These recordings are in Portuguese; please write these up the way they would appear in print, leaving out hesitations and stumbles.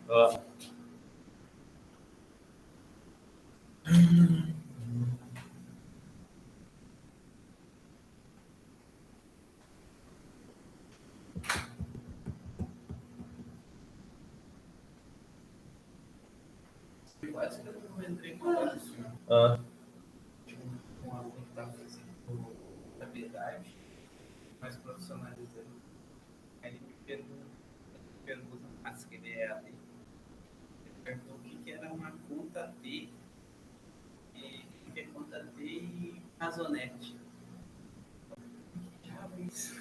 Ó. Quase que eu não entrei em contato Ah, com um aluno que estava fazendo habilidade, mais profissionalizando. Aí ele me pergunta, mas que ele é ali. Ele perguntou o que era uma conta D e o que é conta D e Razonete. Que diabo é isso?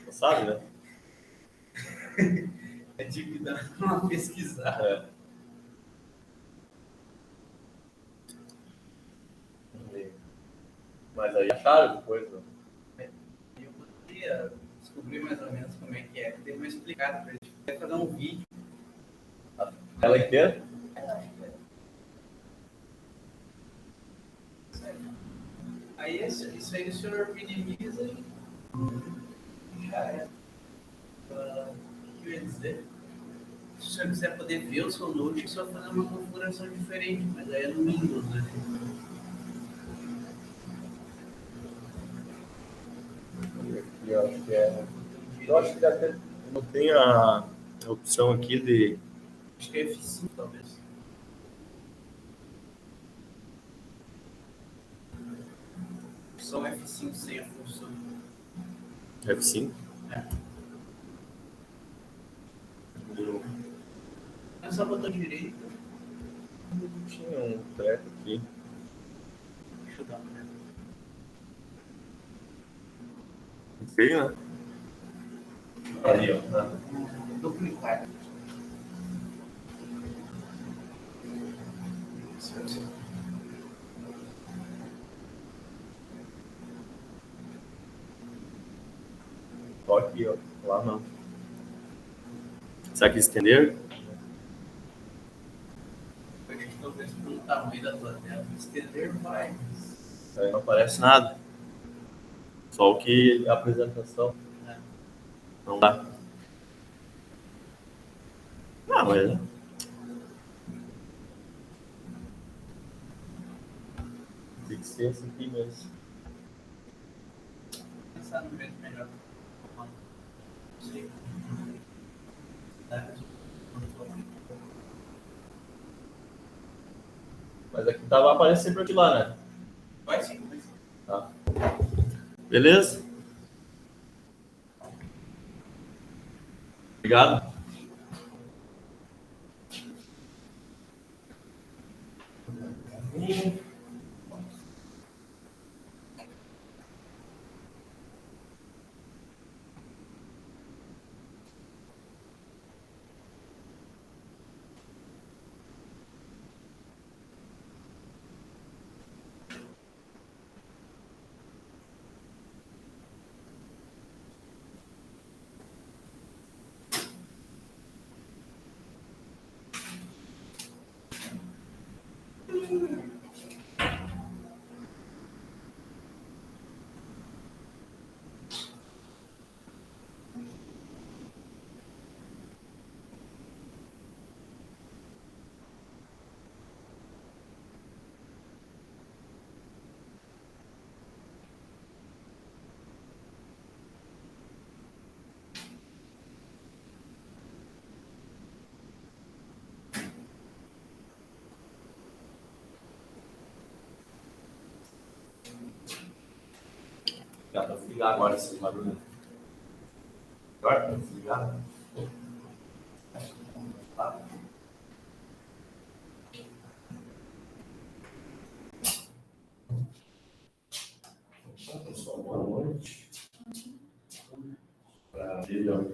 não sabe, né? É de dar uma pesquisada. É. Mas aí acharam depois, né? Eu poderia descobrir mais ou menos como é que é. Dei uma explicada para ele. Quer fazer um vídeo. Ela inteira? Aí isso aí o senhor minimiza e já é. O que eu ia dizer? Se o senhor quiser poder ver o seu Note, é só fazer uma configuração diferente, mas aí é no Windows, né? Eu acho que é. Eu acho que até não tem a opção aqui de. Acho que é F5, talvez. Opção F5 sem a função. F5? É. É só botão direito. Tinha um treco aqui. Deixa eu dar uma olhada. Feio, né? Ali, ó. Tá. Duplicar. Ó aqui, ó. Lá não. Será que estender? Eu acho que talvez pelo tamanho da tua tela, estender vai. Aí não aparece nada. Só o que a apresentação. Né? Não dá. Não, mas. Tem que ser esse aqui mesmo. Pensar no jeito melhor. Não sei. Mas aqui tava aparecendo sempre aqui lá, né? Vai sim, vai sim. Tá. Beleza? Obrigado. Já tá desligado agora esse barulho. Agora tá desligado? Tá. Então, pessoal, boa noite. Para abrir as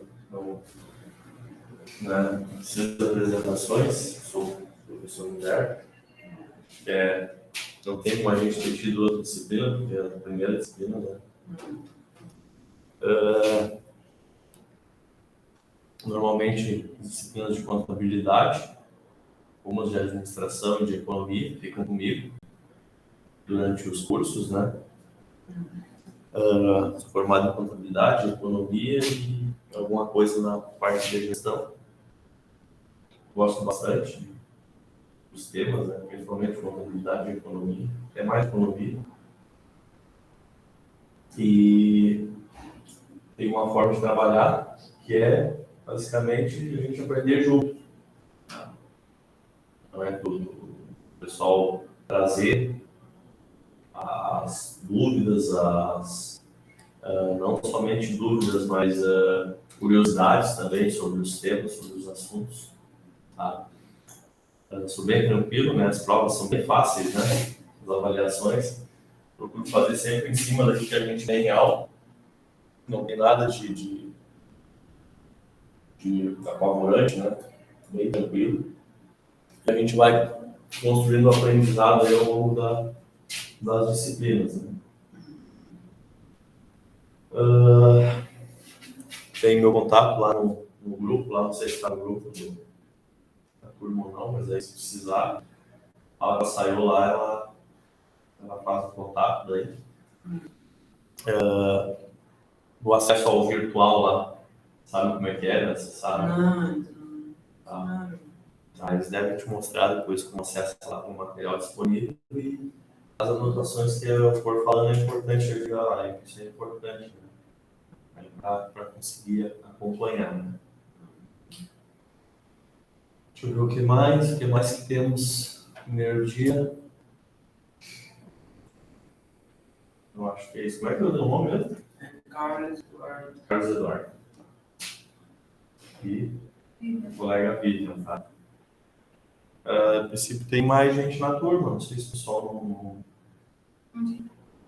apresentações, sou o professor Humberto. Não tem como a gente ter tido outra disciplina, porque é a primeira disciplina, né? Normalmente, disciplinas de contabilidade, umas de administração e de economia, ficam comigo durante os cursos, né? Sou formado em contabilidade, economia e alguma coisa na parte de gestão. Gosto bastante dos temas, né? Principalmente contabilidade e economia, é mais economia. E tem uma forma de trabalhar que é basicamente a gente aprender junto. Não é tudo. O pessoal trazer as dúvidas, não somente dúvidas, mas curiosidades também sobre os temas, sobre os assuntos. Tá? Sou bem tranquilo, né? As provas são bem fáceis, né? As avaliações. Procuro fazer sempre em cima daquilo que a gente tem em aula. Não tem nada de apavorante, né? Bem tranquilo. E a gente vai construindo o aprendizado aí ao longo das disciplinas. Né? Tem meu contato lá no grupo, lá não sei se está no grupo da turma ou não, mas aí se precisar, ela saiu lá, ela faz o contato daí. O acesso ao virtual lá, sabe como é que é, né? Você sabe? Não. Eles devem te mostrar depois como acessa lá com o material disponível e as anotações que eu for falando é importante eu dizer lá, isso é importante, né? Para conseguir acompanhar, né? Deixa eu ver o que mais que temos no primeiro dia. Eu acho que é isso. Como é que eu dei o nome mesmo? Carlos Eduardo. E o colega Vivian, tá? A princípio tem mais gente na turma, não sei se o pessoal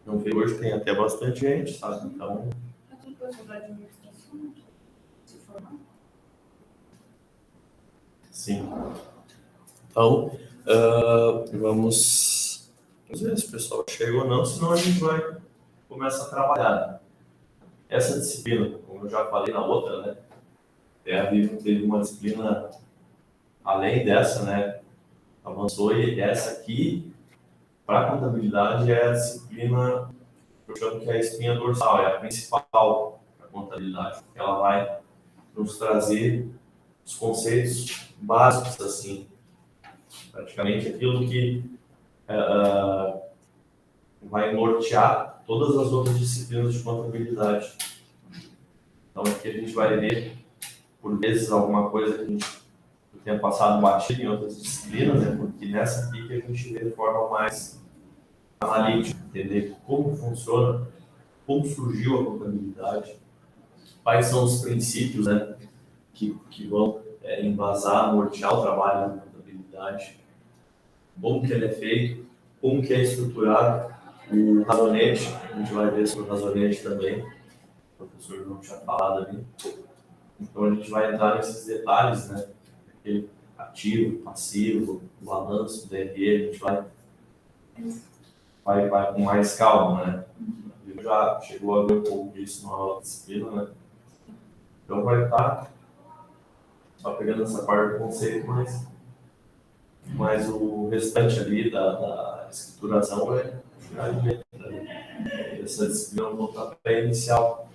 não vê hoje, tem até bastante gente, sabe? Então. É tudo pessoal da administração, se formar? Sim. Então, vamos ver se o pessoal chega ou não, senão a gente vai começar a trabalhar. Essa disciplina, como eu já falei na outra, né? Teve uma disciplina além dessa, né? Avançou e essa aqui, para a contabilidade, é a disciplina que eu chamo que é a espinha dorsal, é a principal da contabilidade. Ela vai nos trazer os conceitos básicos, assim, praticamente aquilo que vai nortear todas as outras disciplinas de contabilidade. Então, aqui a gente vai ver, por vezes, alguma coisa que a gente tenha passado batido em outras disciplinas, né? Porque nessa aqui que a gente vê de forma mais analítica, entender como funciona, como surgiu a contabilidade, quais são os princípios, né, que vão embasar, nortear o trabalho da contabilidade, como que ele é feito, como que é estruturado o razonete, a gente vai ver sobre o razonete também, o professor não tinha falado ali. Então a gente vai entrar nesses detalhes, né, aquele ativo, passivo, o balanço, o DRE, a gente vai com mais calma, né. Já chegou a ver um pouco disso na aula de disciplina, né? Então vai estar só pegando essa parte do conceito, mas o restante ali da escrituração vai essa disciplina é um pontapé inicial.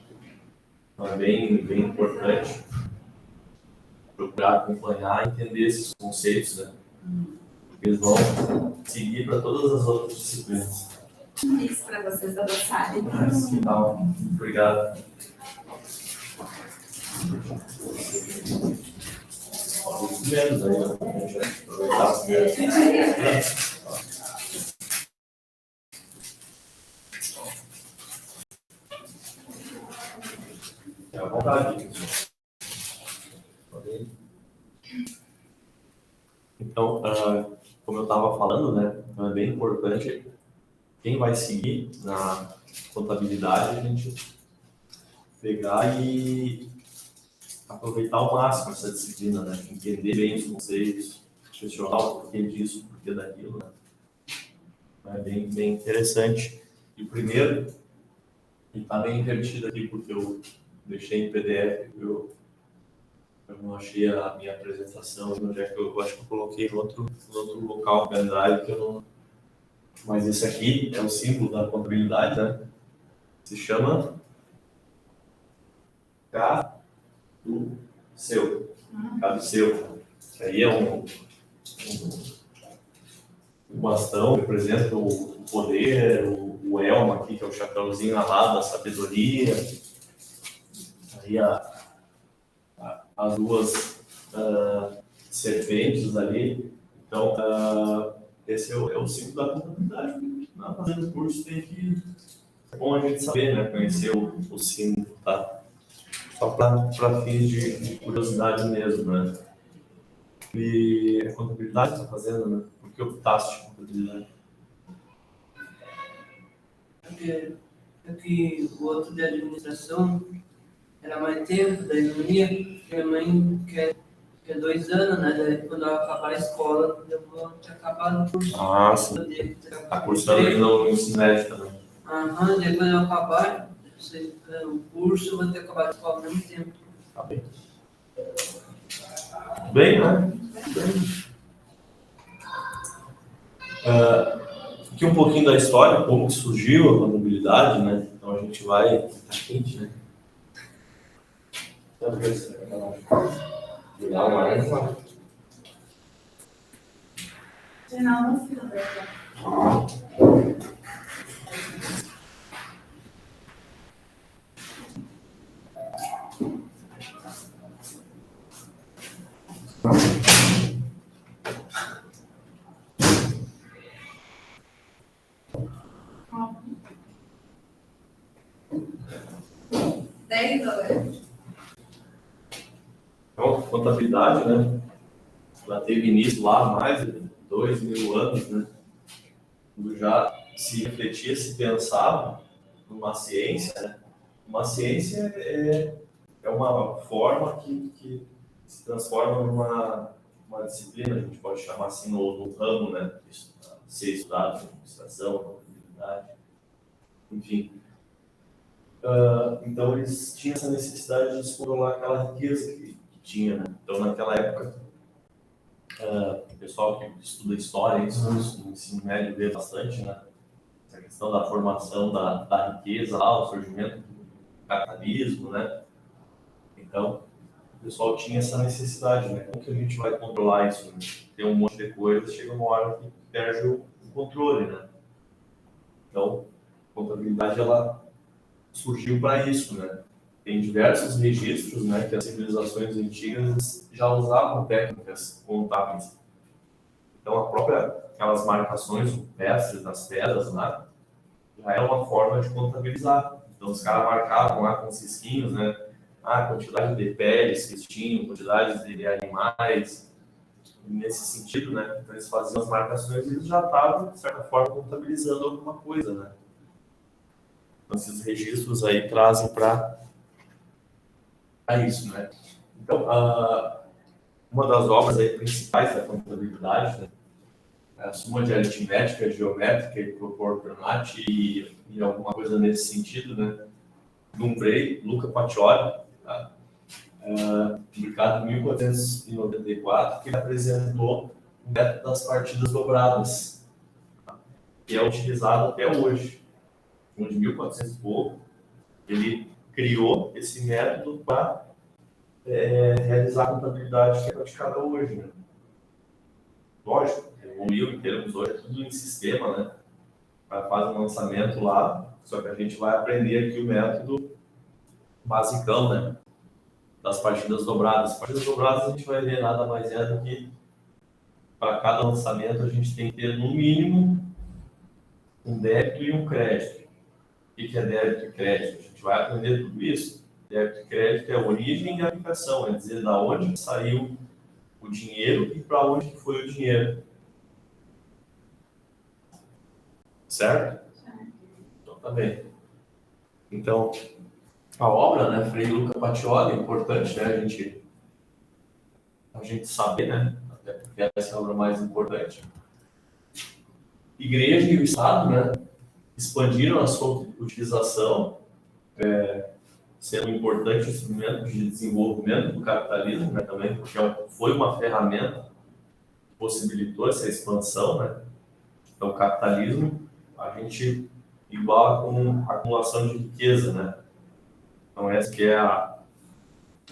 Então é bem importante procurar acompanhar e entender esses conceitos, né? Porque eles vão seguir para todas as outras disciplinas. Isso para vocês adoçarem. Então, obrigado. Menos aí, né? A gente vai aproveitar vontade. Então, como eu estava falando, né, é bem importante quem vai seguir na contabilidade, a gente pegar e aproveitar ao máximo essa disciplina, né, entender bem os conceitos, questionar o porquê disso, o porquê daquilo, né. É bem interessante. E o primeiro, ele está bem invertido aqui, porque eu deixei em PDF, eu não achei a minha apresentação, onde é que eu acho que eu coloquei no outro local do pendrive que eu não. Mas esse aqui é o símbolo da contabilidade, né? Se chama caduceu. Caduceu. Isso aí é um bastão que representa o poder, o elmo aqui, que é o chapéuzinho alado da sabedoria. Aí as duas serpentes ali. Então, esse é o símbolo da contabilidade. Na fazenda do curso tem que... É bom a gente saber, né? Conhecer o símbolo, tá? Só para fins de curiosidade mesmo, né? E a contabilidade está fazendo, né? Por que optaste por contabilidade? Porque o outro de administração era mais tempo, daí não ia. Minha mãe quer 2 anos, né? Daí quando eu acabar a escola, eu vou ter acabado o curso. Ah, sim. Está cursando ainda o ensino médio também. Aham, daí quando eu acabar o curso, eu vou ter acabado a escola ao mesmo tempo. Tá bem. Bem, né? Aqui um pouquinho da história, como que surgiu a contabilidade, né? Então a gente vai... Tá quente, né? Legal, mas... Final no fio, né? $10. Então, contabilidade, né? Ela teve início lá há mais de 2.000 anos, né? Quando já se refletia, se pensava numa ciência, né? Uma ciência é uma forma que se transforma numa disciplina, a gente pode chamar assim, no ramo, né? Ser estudado, administração, contabilidade, enfim. Então, eles tinham essa necessidade de explorar aquela riqueza que tinha, né? Então, naquela época, o pessoal que estuda história, isso no ensino médio vê bastante, né? Essa questão da formação da riqueza, lá, o surgimento do capitalismo, né? Então, o pessoal tinha essa necessidade, né? Como que a gente vai controlar isso? Né? Tem um monte de coisa, chega uma hora que perde o controle, né? Então, a contabilidade, ela surgiu para isso, né? Tem diversos registros, né, que as civilizações antigas já usavam técnicas contábeis. Então, aquelas marcações rupestres das pedras lá, já era uma forma de contabilizar. Então, os caras marcavam lá com cisquinhos, né, a quantidade de peles que eles tinham, quantidade de animais, nesse sentido, né, então eles faziam as marcações e eles já estavam, de certa forma, contabilizando alguma coisa, né. Então, esses registros aí trazem para isso, né? Então, uma das obras aí principais da contabilidade, né, é a Suma de Aritmética, Geométrica e Proporcionate e alguma coisa nesse sentido, né? Dumbrey, Luca Pacioli, tá? Publicado em 1494, que apresentou o método das partidas dobradas, tá? Que é utilizado até hoje. De 1400 e pouco, ele criou esse método para realizar a contabilidade que é praticada hoje, né? Lógico, evoluiu em termos hoje, é tudo em sistema, né? Faz um lançamento lá, só que a gente vai aprender aqui o método basicão, né? Das partidas dobradas. As partidas dobradas a gente vai ver nada mais do que para cada lançamento a gente tem que ter no mínimo um débito e um crédito. O que é débito e crédito? A gente vai aprender tudo isso. Débito e crédito é a origem e a aplicação, é dizer da onde saiu o dinheiro e para onde que foi o dinheiro. Certo? Então, tá bem. Então, a obra, né, Frei Luca Pacioli, é importante, né, a gente saber, né, até porque essa é a obra mais importante. Igreja e o Estado, né, expandiram a sua utilização, sendo um importante instrumento de desenvolvimento do capitalismo, né, também, porque foi uma ferramenta que possibilitou essa expansão, né. Então, o capitalismo, a gente iguala com acumulação de riqueza, né. Então, esse que é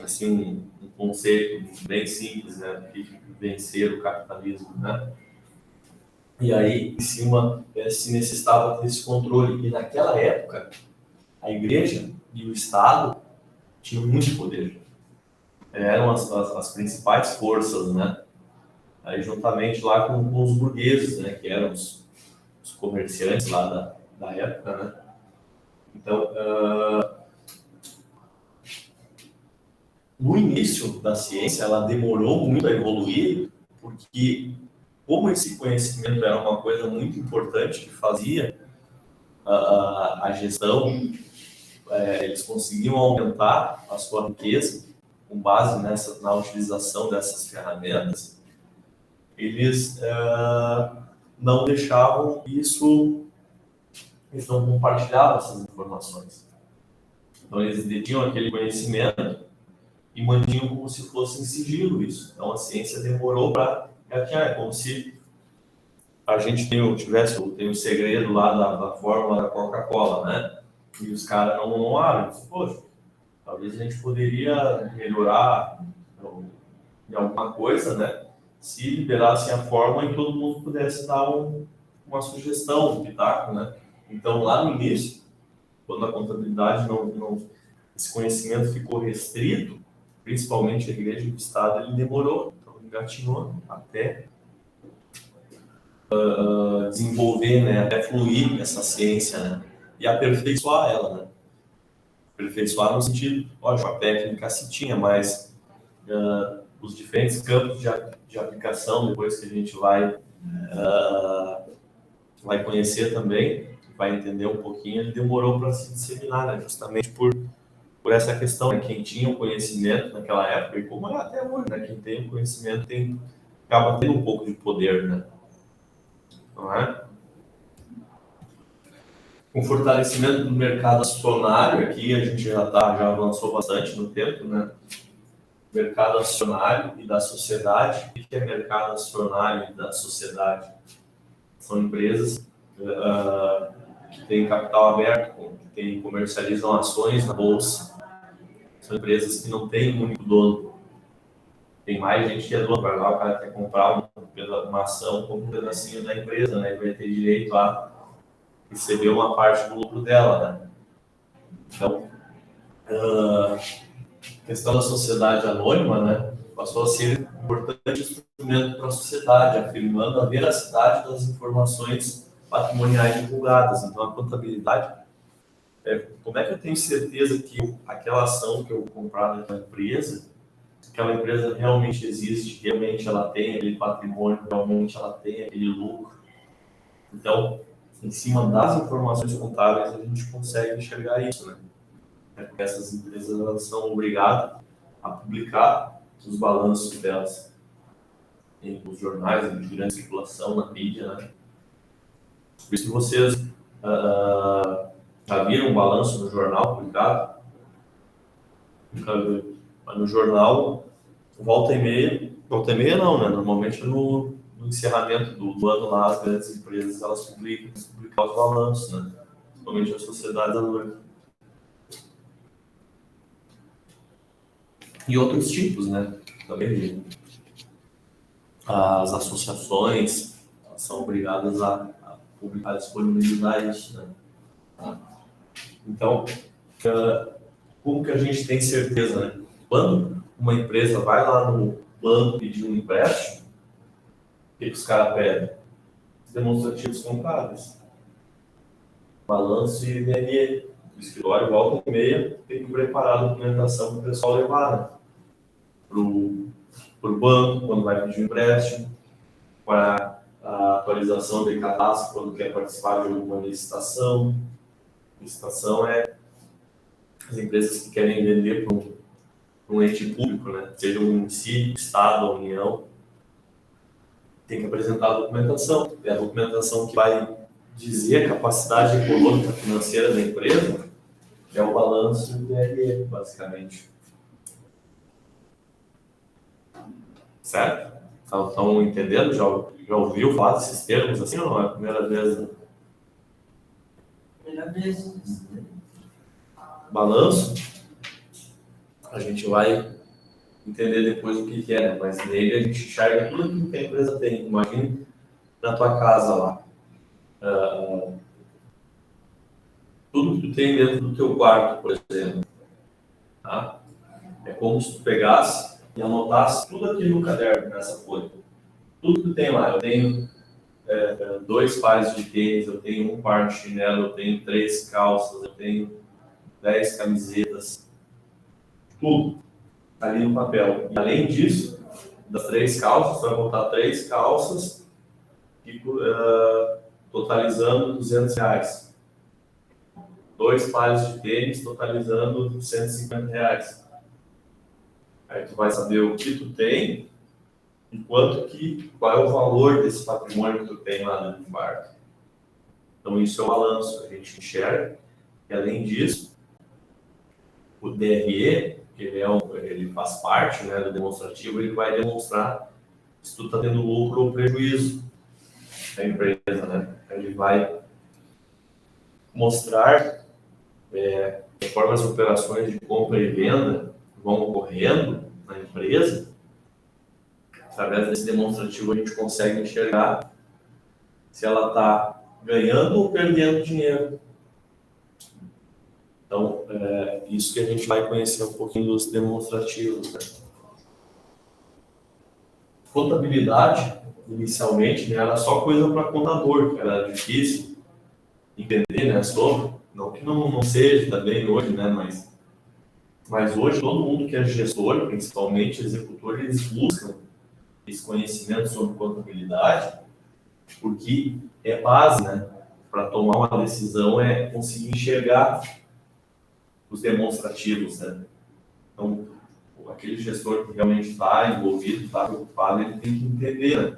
assim, um conceito bem simples, né, de vencer o capitalismo, né. E aí, em cima, se necessitava desse controle. E naquela época, a igreja e o Estado tinham muito poder. Eram as principais forças, né. Aí, juntamente lá com os burgueses, né, que eram os comerciantes lá da época, né. Então, no início da ciência, ela demorou muito a evoluir, porque como esse conhecimento era uma coisa muito importante que fazia a gestão, eles conseguiam aumentar a sua riqueza com base na utilização dessas ferramentas, eles não deixavam isso, eles não compartilhavam essas informações. Então, eles detinham aquele conhecimento e mantinham como se fosse em sigilo isso. Então, a ciência demorou para gatear. É como se a gente tem o segredo lá da fórmula da Coca-Cola, né? E os caras não abrem. Poxa, talvez a gente poderia melhorar em alguma coisa, né? Se liberassem a fórmula e todo mundo pudesse dar uma sugestão, um pitaco, né? Então, lá no início, quando a contabilidade esse conhecimento ficou restrito, principalmente a igreja e o Estado, ele demorou, então engatinhou até desenvolver, né, até fluir essa ciência, né, e aperfeiçoar ela, né. Aperfeiçoar no sentido, lógico, a técnica se tinha, mas os diferentes campos de aplicação, depois que a gente vai conhecer também, vai entender um pouquinho, ele demorou para se disseminar, né, justamente por essa questão, né? Quem tinha o conhecimento naquela época, e como é até hoje, né? Quem tem o conhecimento acaba tendo um pouco de poder, né? Não é? Com o fortalecimento do mercado acionário, aqui a gente já avançou bastante no tempo, né? Mercado acionário e da sociedade. O que é mercado acionário e da sociedade? São empresas que têm capital aberto, que comercializam ações na bolsa. São empresas que não têm um único dono. Tem mais gente que é dono. Vai lá, o cara quer comprar uma ação como um pedacinho da empresa, né? E vai ter direito a receber uma parte do lucro dela, né? Então, a questão da sociedade anônima, né? Passou a ser um importante instrumento para a sociedade, afirmando a veracidade das informações patrimoniais divulgadas. Então, a contabilidade como é que eu tenho certeza que aquela ação que eu comprar naquela empresa, aquela empresa realmente existe, realmente ela tem aquele patrimônio, realmente ela tem aquele lucro? Então, em cima das informações contábeis, a gente consegue enxergar isso, né? Porque essas empresas elas são obrigadas a publicar os balanços delas nos jornais, de grande circulação, na mídia, né? Por isso que vocês já viram um balanço no jornal publicado? Nunca viu. Mas no jornal, volta e meia não, né? Normalmente no encerramento do ano lá, as grandes empresas, elas publicam os balanços, né? Principalmente as sociedades anônimas. E outros tipos, né? Também as associações são obrigadas a publicar, a disponibilizar isso, né? Então, como que a gente tem certeza, né? Quando uma empresa vai lá no banco pedir um empréstimo, o que os caras pedem? Os demonstrativos contábeis, balanço e IDNE. o escritório, volta e meia, tem que preparar a documentação para o pessoal levar, né? Para o banco, quando vai pedir um empréstimo, para a atualização de cadastro, quando quer participar de alguma licitação. Licitação é as empresas que querem vender para um ente público, né? Seja um município, estado ou união, tem que apresentar a documentação. É a documentação que vai dizer a capacidade econômica financeira da empresa, que é o balanço do DRE, basicamente. Certo? Estão entendendo? Já ouviu falar desses termos assim ou não? É a primeira vez? Né? Primeira vez. Balanço, a gente vai entender depois o que é, né? Mas nele a gente enxerga tudo aquilo que a empresa tem. Imagine na tua casa lá. Tudo que tu tem dentro do teu quarto, por exemplo. Tá? É como se tu pegasse e anotasse tudo aquilo no caderno, nessa folha. Tudo que tu tem lá. Eu tenho 2 pares de tênis, eu tenho 1 par de chinelo, eu tenho 3 calças, eu tenho 10 camisetas. Tudo ali no papel. E além disso, das 3 calças, você vai botar 3 calças e, totalizando R$200. 2 pares de tênis totalizando R$150. Aí tu vai saber o que tu tem e qual é o valor desse patrimônio que tu tem lá dentro do quarto. Então isso é o balanço, a gente enxerga. E além disso, o DRE, ele faz parte, né, do demonstrativo, ele vai demonstrar se tu está tendo lucro ou prejuízo da empresa, né? Ele vai mostrar conforme as operações de compra e venda vão ocorrendo na empresa. Através desse demonstrativo a gente consegue enxergar se ela está ganhando ou perdendo dinheiro. Então, isso que a gente vai conhecer um pouquinho dos demonstrativos. Né? Contabilidade, inicialmente, né, era só coisa para contador, que era difícil entender, né, sobre. Não que não seja também hoje, né, mas hoje todo mundo que é gestor, principalmente executor, eles buscam esse conhecimento sobre contabilidade, porque é base, né, para tomar uma decisão é conseguir enxergar os demonstrativos, né? Então, aquele gestor que realmente está envolvido, está preocupado, ele tem que entender, né,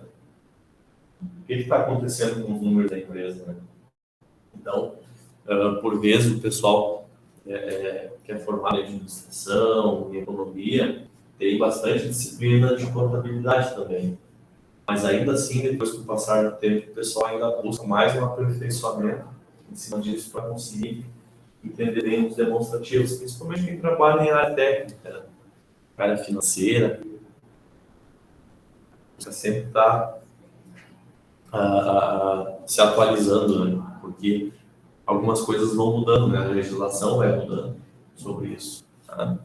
o que está acontecendo com os números da empresa, né? Então, por vezes o pessoal que é formado em administração, em economia, tem bastante disciplina de contabilidade também. Mas ainda assim, depois que passar do tempo, o pessoal ainda busca mais um aperfeiçoamento em cima disso para conseguir entender bem os demonstrativos, principalmente quem trabalha em área técnica, né? Área financeira. Você sempre está se atualizando, né? Porque algumas coisas vão mudando, né? A legislação vai mudando sobre isso. Tá?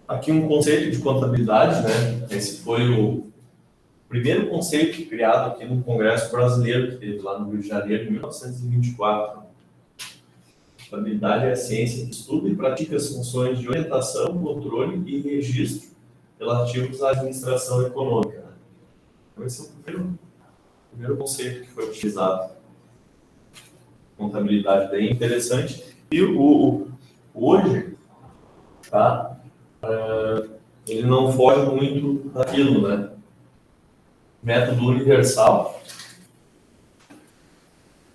Aqui um conceito de contabilidade, né? Esse foi o primeiro conceito criado aqui no Congresso Brasileiro, que teve lá no Rio de Janeiro, em 1924. Contabilidade é a ciência que estuda e pratica as funções de orientação, controle e registro relativos à administração econômica. Né? Então, esse é o primeiro conceito que foi utilizado. Contabilidade bem interessante. E hoje, tá? Ele não foge muito daquilo, né? Método universal.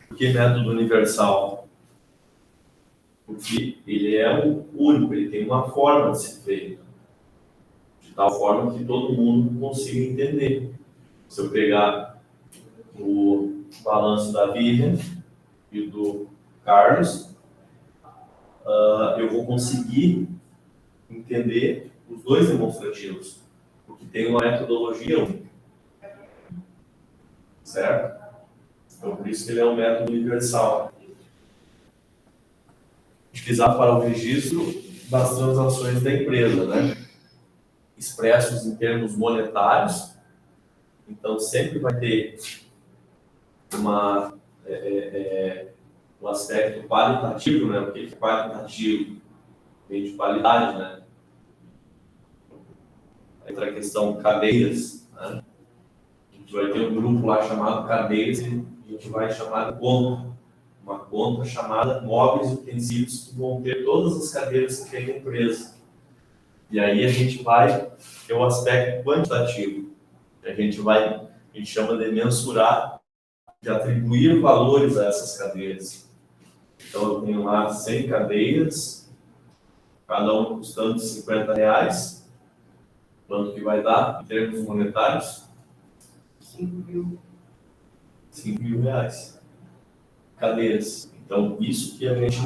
Por que método universal? Porque ele é o único, ele tem uma forma de ser feito. De tal forma que todo mundo consiga entender. Se eu pegar o balanço da Vivian e do Carlos, eu vou conseguir entender os dois demonstrativos, porque tem uma metodologia única. Certo? Então, por isso que ele é um método universal. Utilizado para o registro das transações da empresa, né? Expressos em termos monetários. Então, sempre vai ter o aspecto qualitativo, né? O que é qualitativo? Vem de qualidade, né? Entra a questão cadeias, né? A gente vai ter um grupo lá chamado cadeias e a gente vai chamar de conta. Uma conta chamada móveis e utensílios que vão ter todas as cadeiras que tem na empresa. E aí a gente vai ter o aspecto quantitativo. A gente chama de mensurar, de atribuir valores a essas cadeiras. Então eu tenho lá 100 cadeiras, cada uma custando R$50. Quanto que vai dar em termos monetários? 5.000. R$5.000. Cadeiras. Então isso que a gente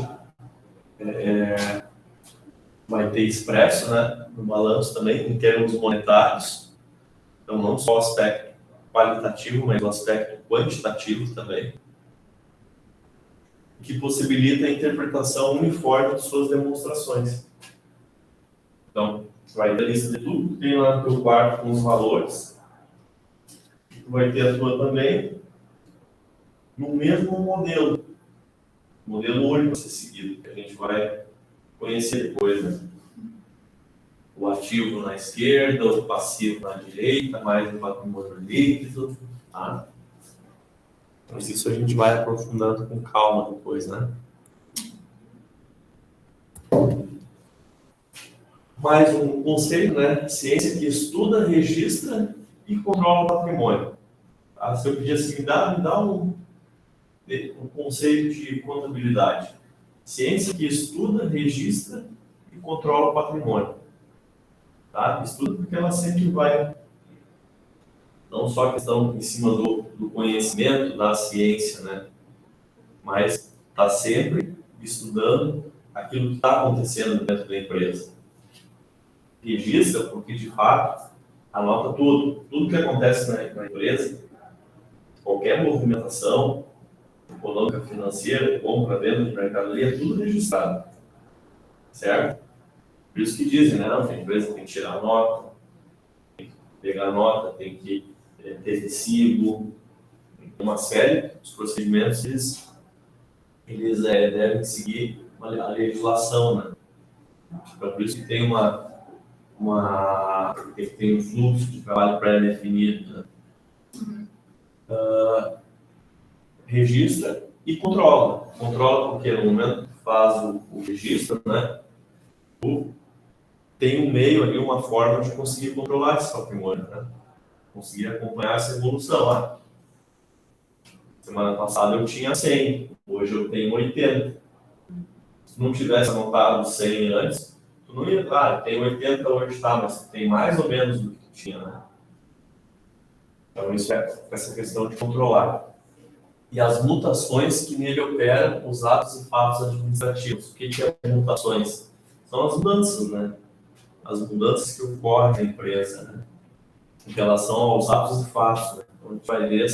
vai ter expresso, né, no balanço também, em termos monetários. Então, não só o aspecto qualitativo, mas o aspecto quantitativo também, que possibilita a interpretação uniforme de suas demonstrações. Então, você vai ter a lista de tudo que tem lá no teu quarto com os valores. Tu vai ter a tua também no mesmo modelo único a ser seguido, que a gente vai conhecer depois, né? O ativo na esquerda, o passivo na direita, mais o patrimônio líquido, tá? Mas isso a gente vai aprofundando com calma depois, né? Mais um conceito, né? Ciência que estuda, registra e controla o patrimônio. Tá? Se eu pedir assim, me dá um conceito de contabilidade. Ciência que estuda, registra e controla o patrimônio. Tá? Estuda porque ela sempre vai, não só a questão em cima do conhecimento da ciência, né? Mas está sempre estudando aquilo que está acontecendo dentro da empresa. Registra porque, de fato, anota tudo que acontece na empresa, qualquer movimentação econômica, financeira, compra, venda de mercadoria, tudo registrado, certo? Por isso que dizem, né? Não, a empresa tem que tirar nota, tem que pegar nota, tem que ter recibo, uma série de procedimentos, eles devem seguir a legislação, né? Então, por isso que tem tem um fluxo de trabalho pré-definido, né? Registra e controla. Controla porque no momento que faz o registro, né? Tem um meio ali, uma forma de conseguir controlar esse patrimônio, né? Conseguir acompanhar essa evolução. Semana passada eu tinha 100, hoje eu tenho 80. Se não tivesse anotado 100 antes, tu não ia, tem 80 hoje, tá, mas tem mais ou menos do que tu tinha, né? Então isso é essa questão de controlar. E as mutações que nele operam os atos e fatos administrativos. O que é mutações? São as mudanças, né? As mudanças que ocorrem na empresa, né? Em relação aos atos e fatos, né? Então a gente vai ver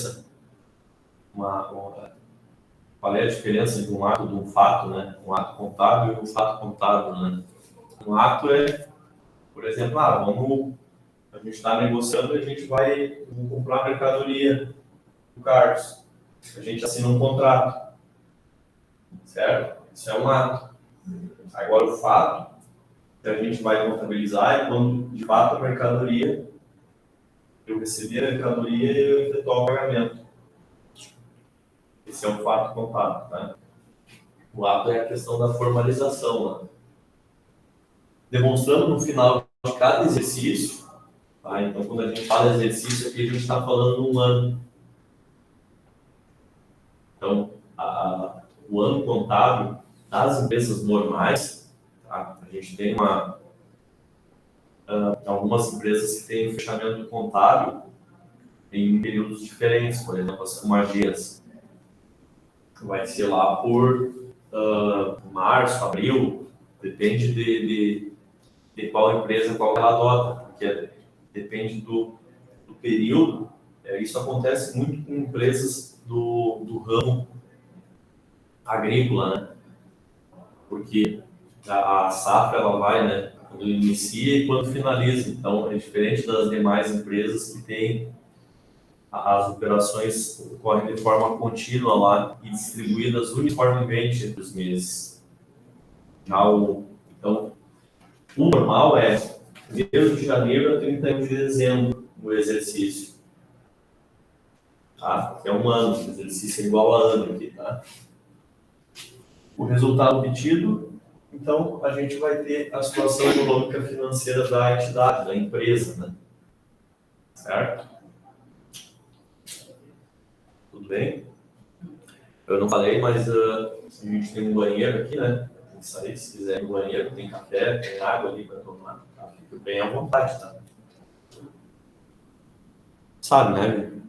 qual é a diferença de um ato e de um fato, né? Um ato contábil e um fato contábil, né? Um ato é, por exemplo, a gente está negociando, a gente vai comprar mercadoria do Carlos. A gente assina um contrato, certo? Isso é um ato. Agora, o fato que a gente vai contabilizar é quando, de fato, a mercadoria, eu receber a mercadoria e eu efetuar o pagamento. Esse é um fato contábil, tá? O ato é a questão da formalização, né? Demonstrando no final de cada exercício, tá? Então, quando a gente fala exercício aqui, a gente está falando de um ano. Então, o ano contábil das empresas normais, tá? A gente tem algumas empresas que têm fechamento contábil em períodos diferentes, por exemplo, as fumageiras. Vai ser lá por março, abril, depende de qual empresa, qual ela adota, porque depende do período. Isso acontece muito com empresas do ramo agrícola, né? Porque a safra ela vai, né, quando inicia e quando finaliza. Então é diferente das demais empresas que têm as operações ocorrem de forma contínua lá e distribuídas uniformemente entre os meses. Então, o normal é 1º de janeiro a 31 de dezembro o exercício. Tá? É um ano, o exercício é igual a ano aqui, tá? O resultado obtido, então, a gente vai ter a situação econômica financeira da entidade, da empresa, né? Certo? Tudo bem? Eu não falei, mas a gente tem um banheiro aqui, né? Tem que sair, se quiser ir no banheiro, tem café, tem água ali para tomar. Tá? Fica bem à vontade, tá? Sabe, né, Vitor?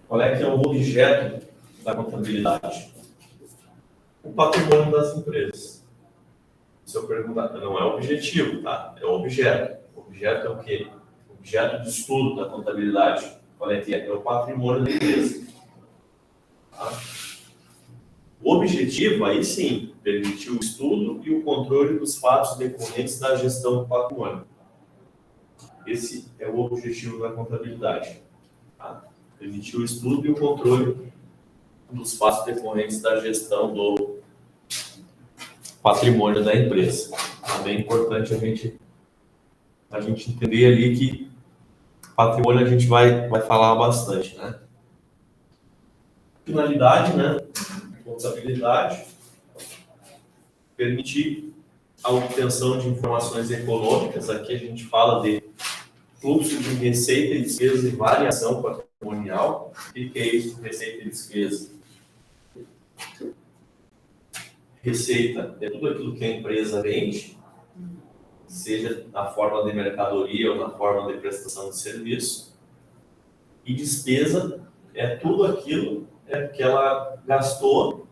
Qual é que é o objeto da contabilidade? O patrimônio das empresas. Se eu perguntar, não é objetivo, tá? É objeto. Objeto é o quê? Objeto de estudo da contabilidade. Qual é que é? É o patrimônio da empresa. Tá? O objetivo, aí sim, permitir o estudo e o controle dos fatos decorrentes da gestão do patrimônio. Esse é o objetivo da contabilidade. Tá? Permitir o estudo e o controle dos fatos decorrentes da gestão do patrimônio da empresa. É bem importante a gente entender ali que patrimônio a gente vai falar bastante, né? Finalidade, né? Contabilidade, permitir a obtenção de informações econômicas. Aqui a gente fala de fluxo de receita e despesa e variação patrimonial. O que é isso, receita e despesa? Receita é tudo aquilo que a empresa vende, seja na forma de mercadoria ou na forma de prestação de serviço. E despesa é tudo aquilo que ela gastou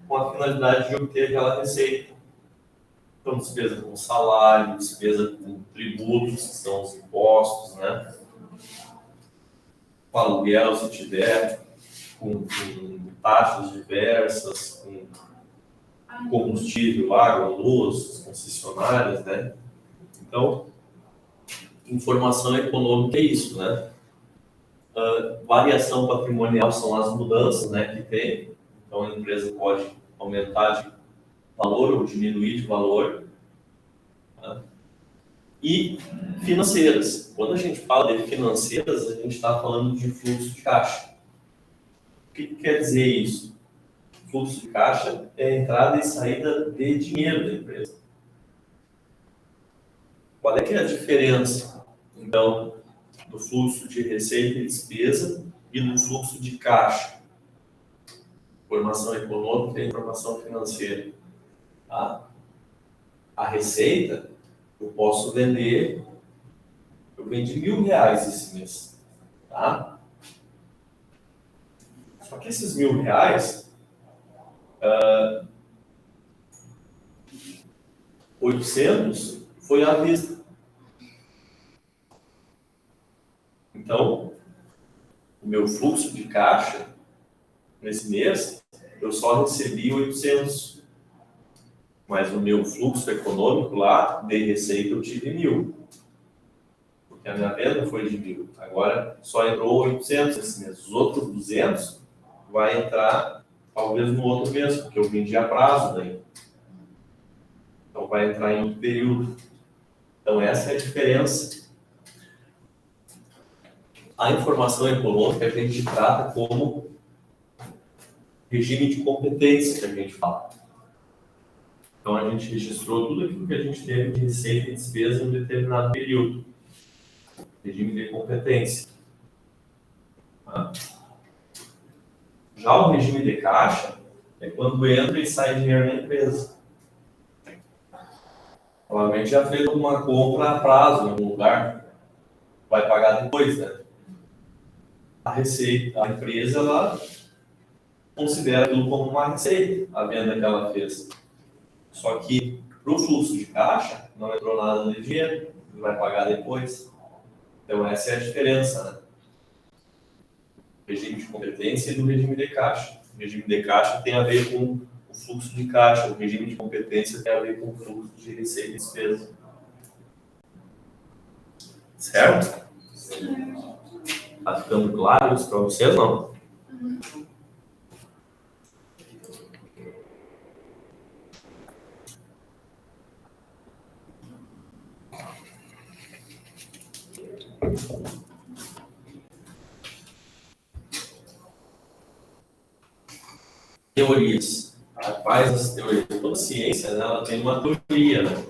com a finalidade de obter aquela receita. Então, despesa com salário, despesa com tributos, que são os impostos, né? Com aluguel, se tiver, com taxas diversas, com combustível, água, luz, concessionárias, né? Então, informação econômica é isso, né? Variação patrimonial são as mudanças, né, que tem. Então, a empresa pode aumentar de valor ou diminuir de valor. Né? E financeiras. Quando a gente fala de financeiras, a gente está falando de fluxo de caixa. O que quer dizer isso? Fluxo de caixa é a entrada e saída de dinheiro da empresa. Qual é que é a diferença, então, do fluxo de receita e despesa e do fluxo de caixa? Informação econômica e informação financeira. Tá? A receita, eu posso vender, eu vendi R$1.000 esse mês. Tá? Só que esses R$1.000, 800 foi à vista. Então, o meu fluxo de caixa, nesse mês, eu só recebi 800. Mas o meu fluxo econômico lá, de receita, eu tive 1.000. Porque a minha venda foi de 1.000. Agora, só entrou 800 esse mês. Os outros 200 vai entrar, talvez, no outro mês, porque eu vendi a prazo daí. Então, vai entrar em outro período. Então, essa é a diferença. A informação econômica a gente trata como regime de competência, que a gente fala. Então, a gente registrou tudo aquilo que a gente teve de receita e despesa em um determinado período. Regime de competência. Já o regime de caixa é quando entra e sai dinheiro na empresa. Provavelmente já fez alguma compra a prazo em algum lugar. Vai pagar depois, né? A receita, a empresa, ela considera aquilo como uma receita, a venda que ela fez. Só que para o fluxo de caixa, não entrou nada de dinheiro, vai pagar depois. Então, essa é a diferença, né? Regime de competência e do regime de caixa. O regime de caixa tem a ver com o fluxo de caixa, o regime de competência tem a ver com o fluxo de receita e despesa. Certo? Tá ficando claro isso para vocês, não? Teorias. Quais as teorias? Toda ciência, né, ela tem uma teoria, né?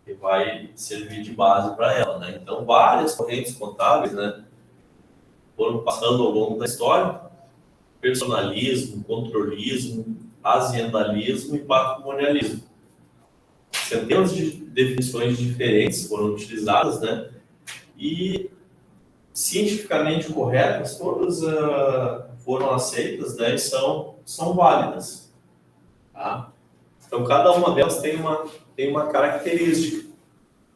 Que vai servir de base para ela, né? Então, várias correntes contábeis, né, foram passando ao longo da história: personalismo, controlismo, aziendalismo e patrimonialismo. Centenas de definições diferentes foram utilizadas, né? E cientificamente corretas, todas foram aceitas, né? E são válidas. Tá? Então, cada uma delas tem uma característica.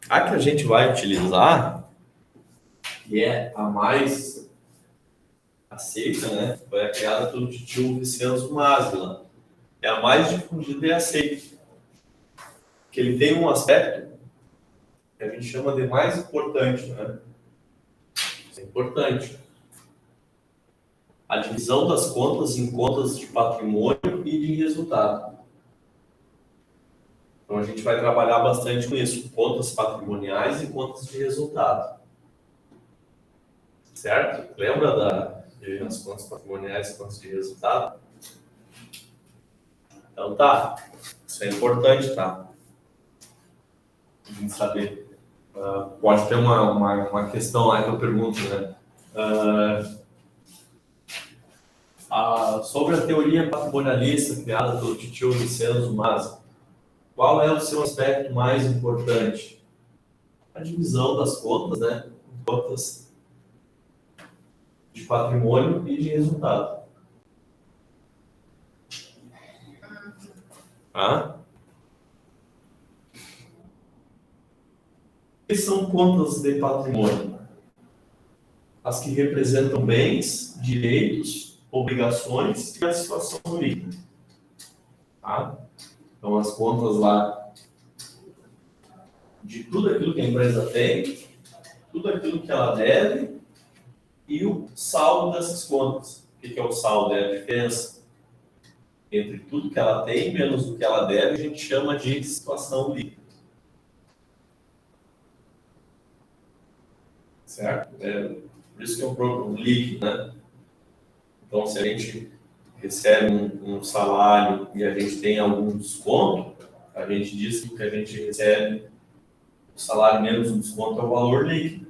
A que a gente vai utilizar, que é a mais aceita, né? Foi a criada pelo tio Vincenzo Maslow. É a mais difundida e aceita. Que ele tem um aspecto que a gente chama de mais importante, né? Isso é importante. A divisão das contas em contas de patrimônio e de resultado. Então, a gente vai trabalhar bastante com isso. Contas patrimoniais e contas de resultado. Certo? Lembra das contas patrimoniais e contas de resultado? Então, tá. Isso é importante, tá? A gente saber. Pode ter uma questão lá que eu pergunto, né? Sobre a teoria patrimonialista criada pelo tio Vincenzo Maslow, qual é o seu aspecto mais importante? A divisão das contas, né? Contas de patrimônio e de resultado. O que são contas de patrimônio? As que representam bens, direitos, obrigações e a situação líquida. Tá? Então, as contas lá de tudo aquilo que a empresa tem, tudo aquilo que ela deve e o saldo dessas contas. O que é o saldo? É a diferença entre tudo que ela tem menos o que ela deve, a gente chama de situação líquida. Certo? Por isso que é um líquido, né? Então, se a gente recebe um salário e a gente tem algum desconto, a gente diz que o que a gente recebe, o salário menos o desconto, é o valor líquido.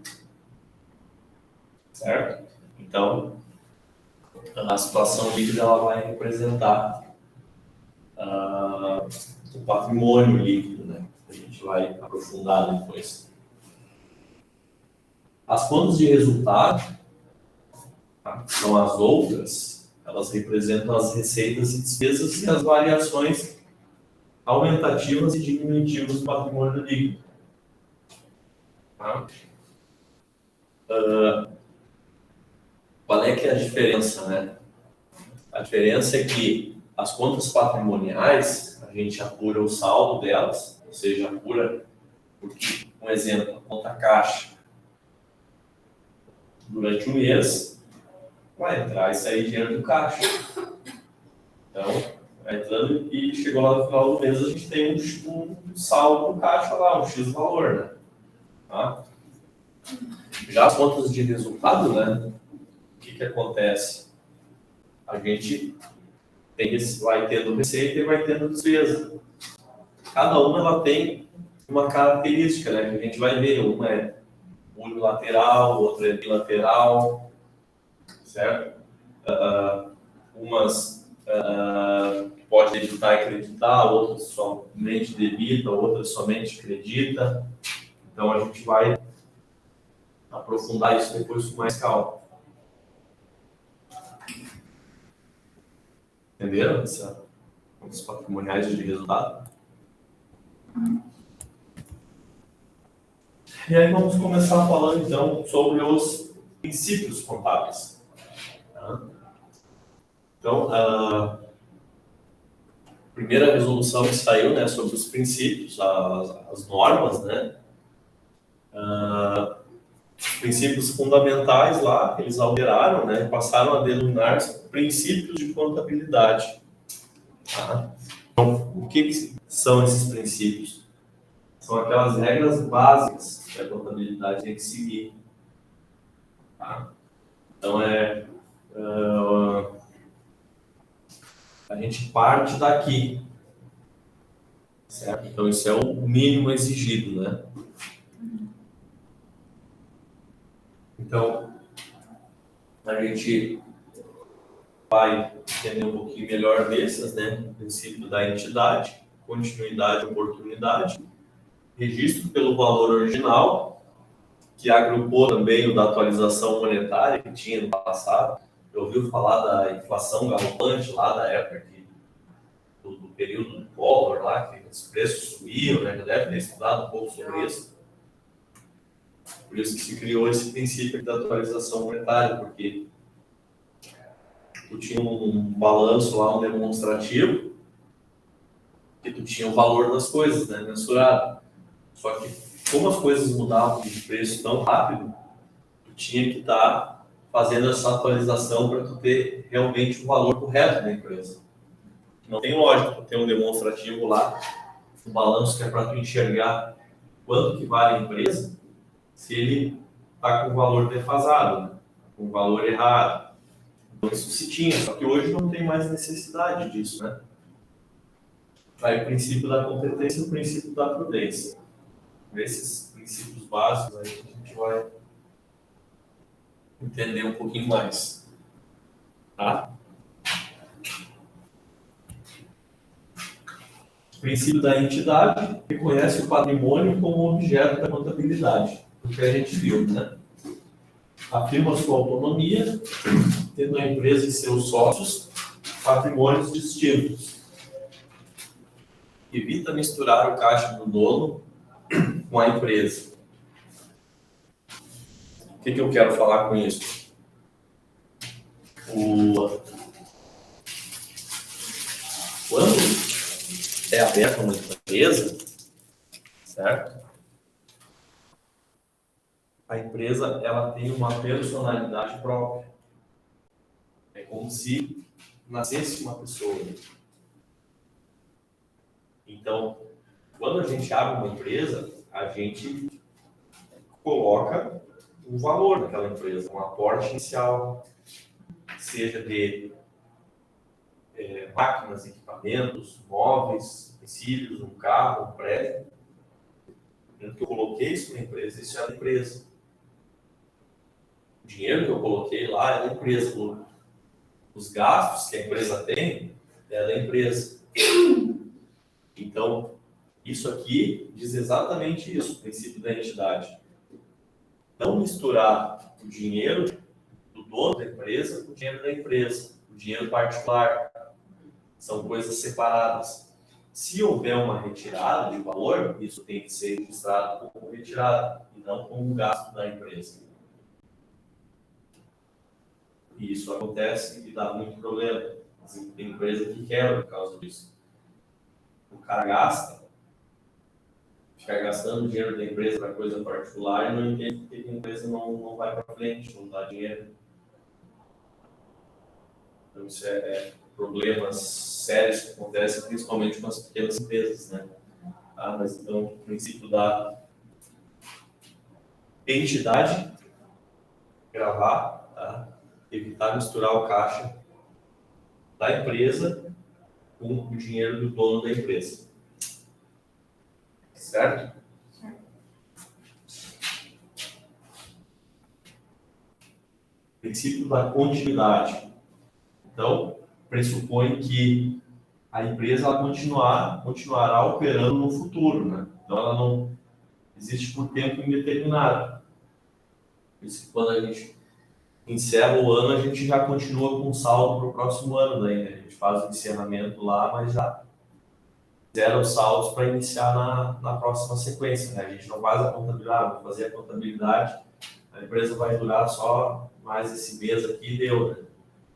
Certo? Então, a situação líquida ela vai representar o patrimônio líquido, né? A gente vai aprofundar depois. As contas de resultado, tá? São as outras, elas representam as receitas e despesas e as variações aumentativas e diminutivas do patrimônio líquido. Tá? Qual é que é a diferença, né? A diferença é que as contas patrimoniais, a gente apura o saldo delas, ou seja, apura, porque, um exemplo, a conta caixa. Durante um mês, vai entrar e sair dinheiro do caixa. Então, vai entrando e chegou lá no final do mês, a gente tem um saldo no caixa lá, um X valor, né? Tá? Já as contas de resultado, né? O que acontece? A gente vai tendo receita e vai tendo despesa. Cada uma ela tem uma característica, né? Que a gente vai ver. Uma é unilateral, outra é bilateral, certo? Umas pode debitar e creditar, outras somente debita, outras somente credita. Então a gente vai aprofundar isso depois com mais calma. Entenderam? Os patrimoniais de resultado? E aí vamos começar falando então sobre os princípios contábeis. Tá? Então, a primeira resolução que saiu, né, sobre os princípios, as normas, né, Princípios fundamentais lá, eles alteraram, né, passaram a denominar princípios de contabilidade. Tá? Então, o que são esses princípios? São aquelas regras básicas que a contabilidade tem que seguir. Tá? Então, a gente parte daqui, certo? Então, isso é o mínimo exigido, né? Então, a gente vai entender um pouquinho melhor desses, né? O princípio da entidade, continuidade e oportunidade, registro pelo valor original, que agrupou também o da atualização monetária que tinha no passado. Eu ouviu falar da inflação galopante lá da época do período do Collor lá, que os preços subiam, né? Já deve ter estudado um pouco sobre isso. Por isso que se criou esse princípio da atualização monetária, porque tu tinha um balanço lá, um demonstrativo, que tu tinha o valor das coisas, né, mensurado. Só que, como as coisas mudavam de preço tão rápido, tu tinha que estar fazendo essa atualização para tu ter realmente o valor correto da empresa. Não tem lógica tu ter um demonstrativo lá, um balanço que é para tu enxergar quanto que vale a empresa, se ele está com o valor defasado, né? Com o valor errado. Então, isso se tinha, só que hoje não tem mais necessidade disso, né? Aí o princípio da competência e o princípio da prudência. Esses princípios básicos aí a gente vai entender um pouquinho mais. Tá? O princípio da entidade reconhece o patrimônio como objeto da contabilidade. O que a gente viu, né? Afirma sua autonomia, tendo a empresa e seus sócios patrimônios distintos. Evita misturar o caixa do dono com a empresa. O que eu quero falar com isso? Quando é aberta uma empresa, certo? A empresa ela tem uma personalidade própria. É como se nascesse uma pessoa. Então, quando a gente abre uma empresa, a gente coloca um valor naquela empresa, um aporte inicial, seja de máquinas, equipamentos, móveis, utensílios, um carro, um prédio. Dentro que eu coloquei isso na empresa, isso é da empresa. O dinheiro que eu coloquei lá é da empresa. Os gastos que a empresa tem é da empresa. Então, isso aqui diz exatamente isso, o princípio da entidade. Não misturar o dinheiro do dono da empresa com o dinheiro da empresa, o dinheiro particular. São coisas separadas. Se houver uma retirada de valor, isso tem que ser registrado como retirada e não como gasto da empresa. E isso acontece e dá muito problema. Tem empresa que quebra por causa disso. O cara gasta, fica gastando dinheiro da empresa para coisa particular e não entende porque a empresa não vai para frente, não dá dinheiro. Então, isso é problemas sérios que acontecem principalmente com as pequenas empresas, né? Mas então, o princípio da entidade, gravar, tá? Evitar misturar o caixa da empresa com o dinheiro do dono da empresa. Certo? Princípio da continuidade. Então, pressupõe que a empresa ela continuará operando no futuro, né? Então, ela não existe por tempo indeterminado. Por isso que quando a gente encerra o ano, a gente já continua com saldo para o próximo ano, daí, né? A gente faz o encerramento lá, mas já zera os saldos para iniciar na próxima sequência, né? A gente não faz a contabilidade, vou fazer a contabilidade, a empresa vai durar só mais esse mês aqui e deu, né?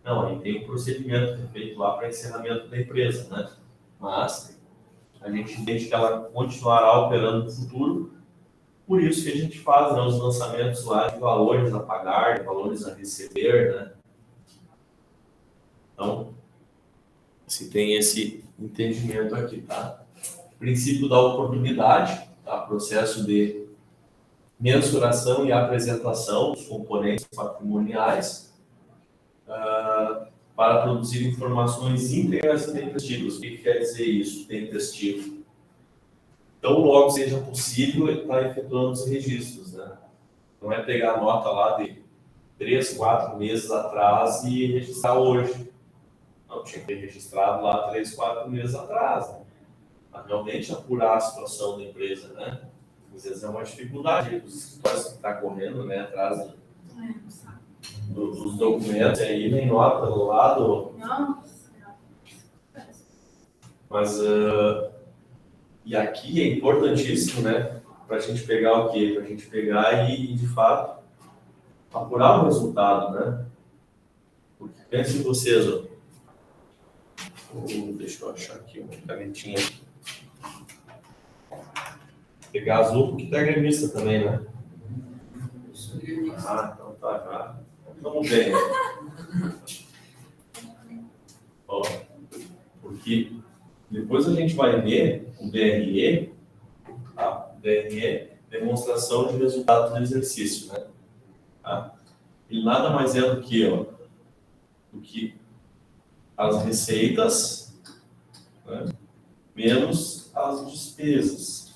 Não, aí tem um procedimento que é feito lá para encerramento da empresa, né? Mas a gente entende que ela continuará operando no futuro Por isso que a gente faz, né, os lançamentos lá de valores a pagar, de valores a receber, né? Então, se tem esse entendimento aqui, tá? Princípio da oportunidade, tá? Processo de mensuração e apresentação dos componentes patrimoniais para produzir informações íntegras e tempestivas. O que quer dizer isso, tempestivo? Então, logo seja possível estar efetuando os registros, né? Não é pegar a nota lá de 3, 4 meses atrás e registrar hoje. Não, tinha que ter registrado lá 3, 4 meses atrás, né? Mas realmente apurar a situação da empresa, né? Às vezes é uma dificuldade dos escritórios que estão correndo, né, atrás dos documentos, aí nem nota do lado. Nossa. Mas, e aqui é importantíssimo, né, para a gente pegar o quê? Para a gente pegar e, de fato, apurar o resultado, né? Porque pensem vocês, ó. Deixa eu achar aqui uma canetinha. Pegar azul, porque tá gremista também, né? Ah, então tá, já. Vamos bem. Ó, porque depois a gente vai ver o DRE, tá? DRE, demonstração de resultado do exercício, né? Tá? Ele nada mais é do que, ó, as receitas, né, menos as despesas.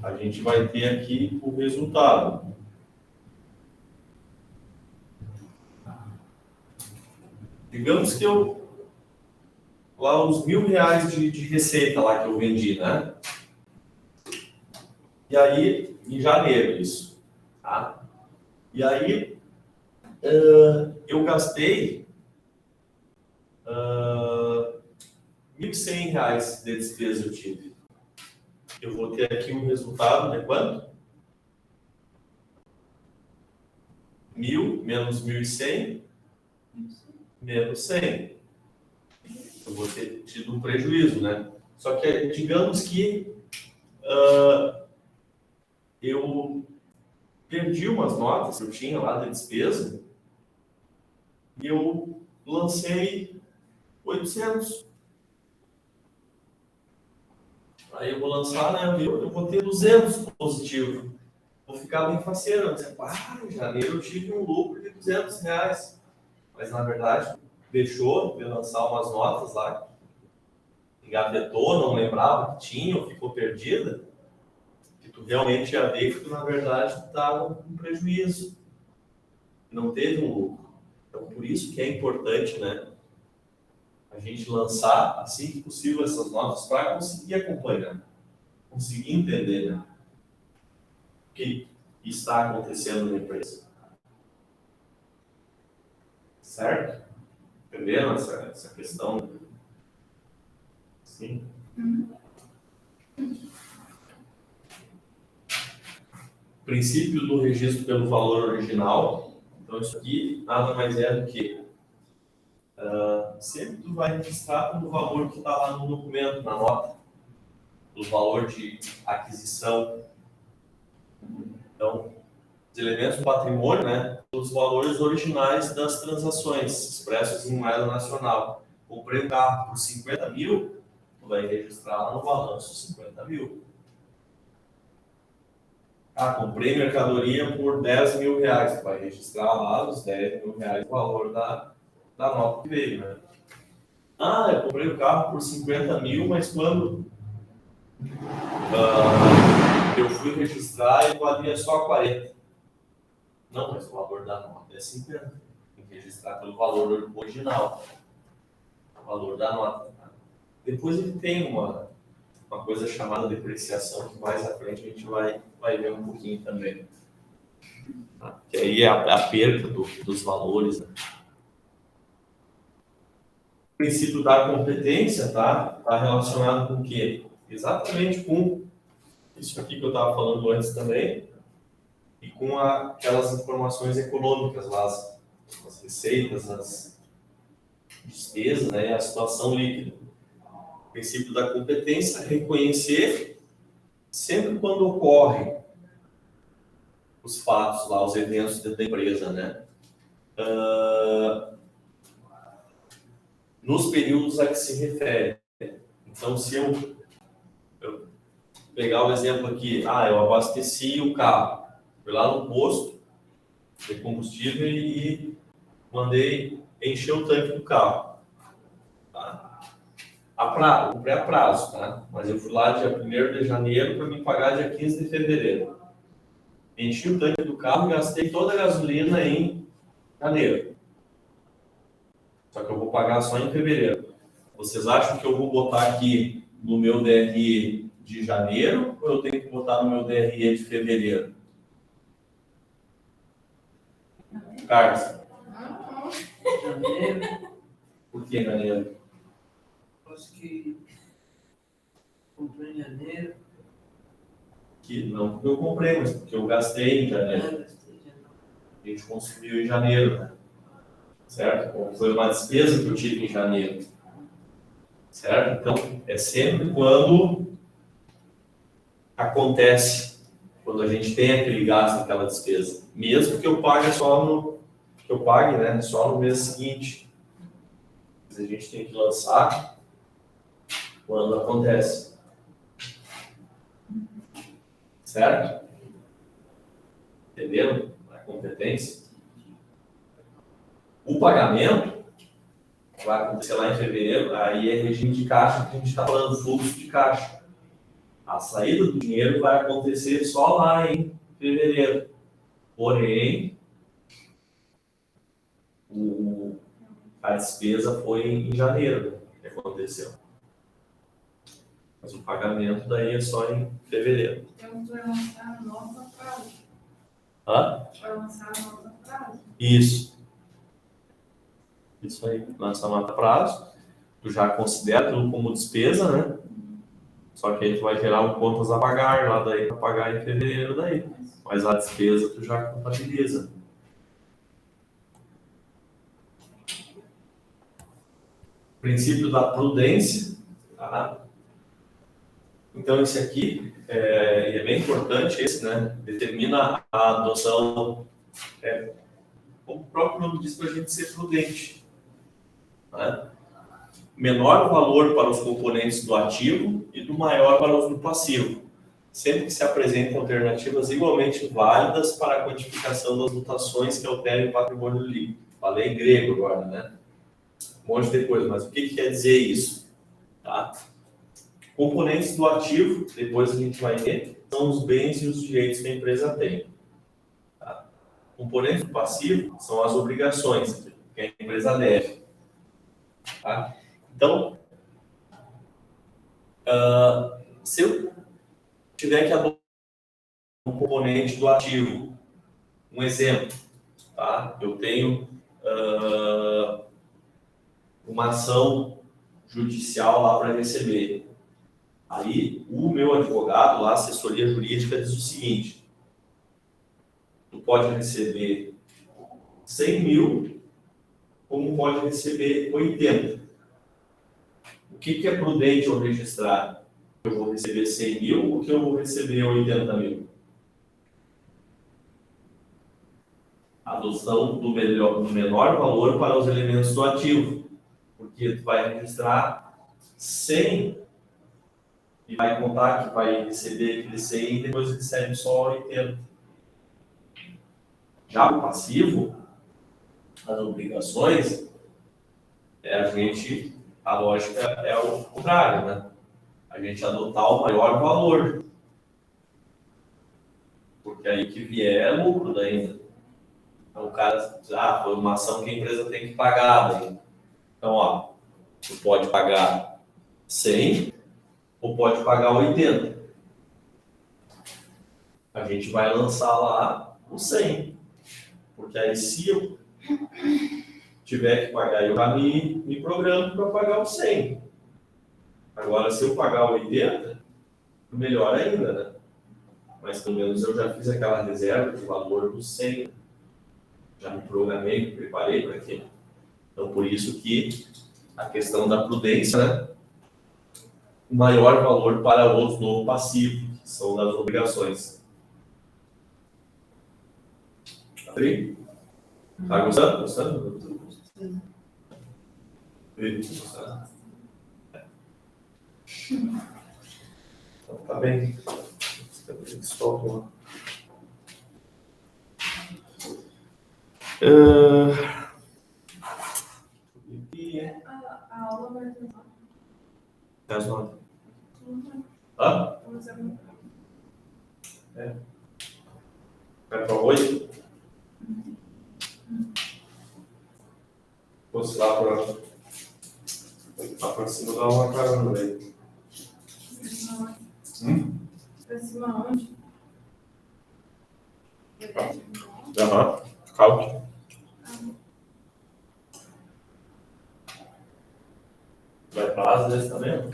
A gente vai ter aqui o resultado. Digamos que lá os R$1.000 de receita lá que eu vendi, né? E aí, em janeiro, isso. Tá? E aí, eu gastei R$1.100 de despesa eu tive. Eu vou ter aqui um resultado de quanto? 1.000 menos 1.100 menos 100. Eu vou ter tido um prejuízo, né? Só que, digamos que eu perdi umas notas que eu tinha lá de despesa e eu lancei 800. Aí eu vou lançar, né? Eu vou ter 200 positivo. Vou ficar bem faceiro. Eu dizer, em janeiro eu tive um lucro de R$200. Mas, na verdade, deixou de lançar umas notas lá, engavetou, não lembrava que tinha, ou ficou perdida, que tu realmente ia ver que tu, na verdade, estava com prejuízo. Não teve um lucro. Então, por isso que é importante, né, a gente lançar, assim que possível, essas notas para conseguir acompanhar, conseguir entender, né, o que está acontecendo na empresa. Certo? Entenderam essa questão? Sim. Princípio do registro pelo valor original. Então, isso aqui nada mais é do que sempre tu vai registrar pelo valor que está lá no documento, na nota, do valor de aquisição. Então, os elementos do patrimônio, né, os valores originais das transações expressos em moeda nacional. Comprei um carro por 50 mil, tu vai registrar lá no balanço 50 mil. Comprei mercadoria por 10 mil reais, tu vai registrar lá os 10 mil reais o valor da nota que veio, né? Eu comprei o carro por 50 mil, mas quando eu fui registrar, ele valia só 40. Não, mas o valor da nota é 50. Tem que registrar pelo valor original. O valor da nota. Tá? Depois ele tem uma coisa chamada depreciação, que mais à frente a gente vai ver um pouquinho também. Tá? Que aí é a perda dos valores. Né? O princípio da competência tá relacionado com o quê? Exatamente com isso aqui que eu estava falando antes também, e com aquelas informações econômicas lá, as receitas, as despesas, né, a situação líquida. O princípio da competência é reconhecer sempre quando ocorrem os fatos lá, os eventos dentro da empresa, né? Nos períodos a que se refere. Então, se eu pegar o exemplo aqui, eu abasteci o carro, fui lá no posto de combustível e mandei encher o tanque do carro. Tá? Comprei a prazo, tá? Mas eu fui lá dia 1º de janeiro para me pagar dia 15 de fevereiro. Enchi o tanque do carro e gastei toda a gasolina em janeiro. Só que eu vou pagar só em fevereiro. Vocês acham que eu vou botar aqui no meu DRE de janeiro ou eu tenho que botar no meu DRE de fevereiro? Carlos, Janeiro, por que janeiro? acho que comprei em janeiro. Que não porque eu comprei, mas porque eu gastei em janeiro. Gastei em janeiro. A gente consumiu em janeiro, né? Certo? Ou foi uma despesa que eu tive em janeiro. Certo? Então, é sempre quando acontece, quando a gente tem aquele gasto, aquela despesa. Mesmo que eu pague só no mês seguinte. Mas a gente tem que lançar quando acontece. Certo? Entenderam? A competência. O pagamento vai acontecer lá em fevereiro, aí é regime de caixa, que a gente está falando fluxo de caixa. A saída do dinheiro vai acontecer só lá em fevereiro. Porém, a despesa foi em janeiro, que aconteceu. Mas o pagamento daí é só em fevereiro. Então, tu vai lançar a nova prazo. Hã? Vai lançar a nova prazo. Isso aí, lança a nota prazo, tu já considera tudo como despesa, né? Só que aí tu vai gerar um contas a pagar lá daí para pagar em fevereiro daí. Mas a despesa tu já contabiliza. Princípio da prudência, tá? Então esse aqui é bem importante, esse, né? Determina a adoção, como o próprio nome diz, para a gente ser prudente. Né? Menor valor para os componentes do ativo e do maior para os do passivo, sempre que se apresentem alternativas igualmente válidas para a quantificação das mutações que alterem o patrimônio líquido. Falei em grego agora, né? Um monte de coisa, mas o que quer dizer isso? Tá? Componentes do ativo, depois a gente vai ver, são os bens e os direitos que a empresa tem. Tá? Componentes do passivo são as obrigações que a empresa deve. Tá? Então, se eu tiver que adotar um componente do ativo, um exemplo, tá? Eu tenho uma ação judicial lá para receber. Aí, o meu advogado, lá, a assessoria jurídica, diz o seguinte: tu pode receber 100 mil, como pode receber 80. O que é prudente eu registrar? Eu vou receber 100 mil ou que eu vou receber 80 mil? Adoção do menor valor para os elementos do ativo. Porque tu vai registrar 100 e vai contar que vai receber aquele 100 e depois recebe só 80. Já o passivo, as obrigações, a lógica é o contrário, né? A gente adotar o maior valor. Porque aí que vier é lucro daí, né? Então o cara diz, foi uma ação que a empresa tem que pagar daí. Então, tu pode pagar 100 ou pode pagar 80. A gente vai lançar lá o 100. Porque aí se eu tiver que pagar, eu já me programo para pagar o 100. Agora, se eu pagar o 80, melhor ainda, né? Mas pelo menos eu já fiz aquela reserva de valor do 100. Já me programei, me preparei para aquilo. Então, por isso que a questão da prudência, né? O maior valor para os no passivo, que são das obrigações. Aí, tá gostando? Gostando? Gostando? Então, tá bem. Stop lá. A aula vai ter Às 9. tudo. Hã? Vai para 8? Fosse lá para cima dar uma carona, velho. Pra cima onde? Aham. Calma. Vai para as vezes também?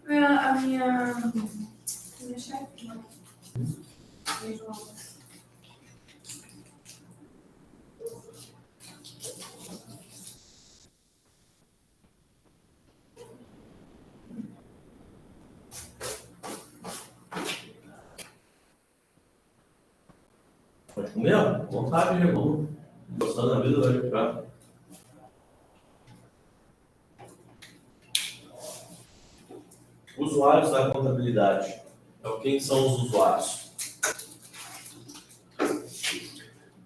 A minha chefe, não. Pode comer, ó. Vontade, né? Vamos. Gostando da vida, vai ficar. Usuários da contabilidade. Então, quem são os usuários?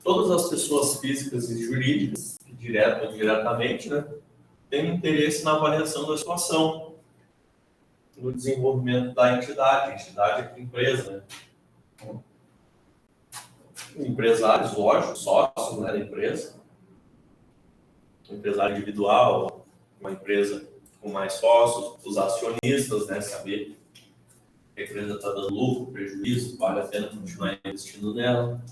Todas as pessoas físicas e jurídicas, que direto ou indiretamente, né, têm interesse na avaliação da situação, no desenvolvimento da entidade. A entidade é a empresa, né? Empresários, lógico, sócios, né, da empresa. Empresário individual, uma empresa com mais sócios, os acionistas, né, saber se a empresa está dando lucro, prejuízo, vale a pena continuar investindo nela.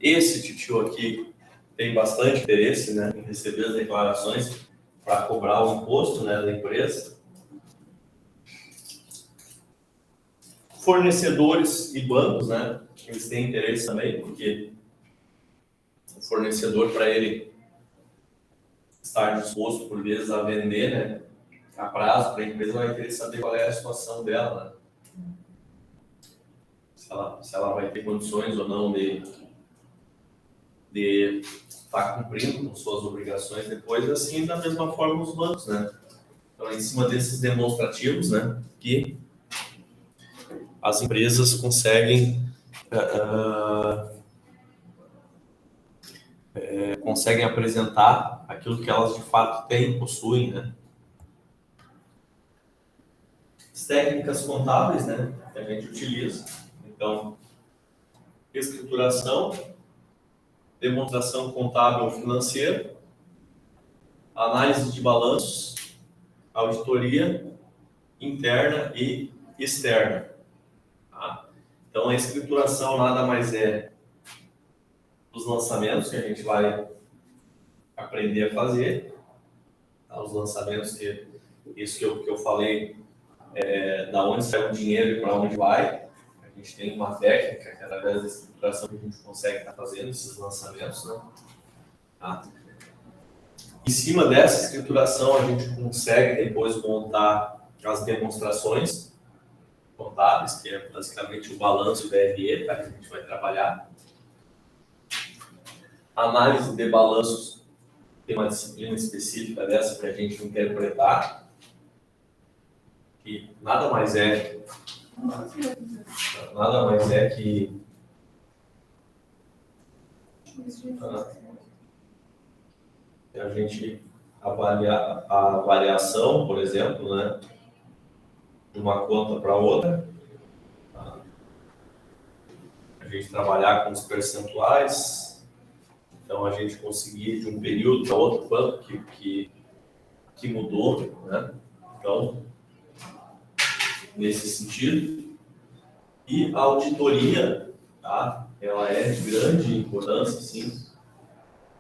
Esse titio aqui tem bastante interesse, né, em receber as declarações para cobrar o imposto, né, da empresa. Fornecedores e bancos, né, eles têm interesse também, porque o fornecedor, para ele estar disposto, por vezes, a vender, né, a prazo para a empresa, vai querer saber qual é a situação dela, né? Se ela vai ter condições ou não de estar cumprindo com suas obrigações depois, assim, da mesma forma os bancos, né? Então, em cima desses demonstrativos, né, que as empresas conseguem conseguem apresentar aquilo que elas de fato têm, possuem, né? As técnicas contábeis, né, que a gente utiliza. Então, escrituração, demonstração contábil financeira, análise de balanços, auditoria interna e externa. Tá? Então, a escrituração nada mais é os lançamentos que a gente vai aprender a fazer, tá? Os lançamentos, isso que eu falei, da onde sai o dinheiro e para onde vai. A gente tem uma técnica que, através da escrituração, que a gente consegue estar fazendo esses lançamentos, né? Tá? Em cima dessa escrituração, a gente consegue depois montar as demonstrações contábeis, que é basicamente o balanço do DRE, tá? Que a gente vai trabalhar. Análise de balanços, tem uma disciplina específica dessa para a gente interpretar, que nada mais é que a gente avaliar a variação, por exemplo, né, de uma conta para outra, tá? A gente trabalhar com os percentuais, então a gente conseguir de um período para outro quanto que mudou, né? Então, nesse sentido. E a auditoria, tá? Ela é de grande importância, sim,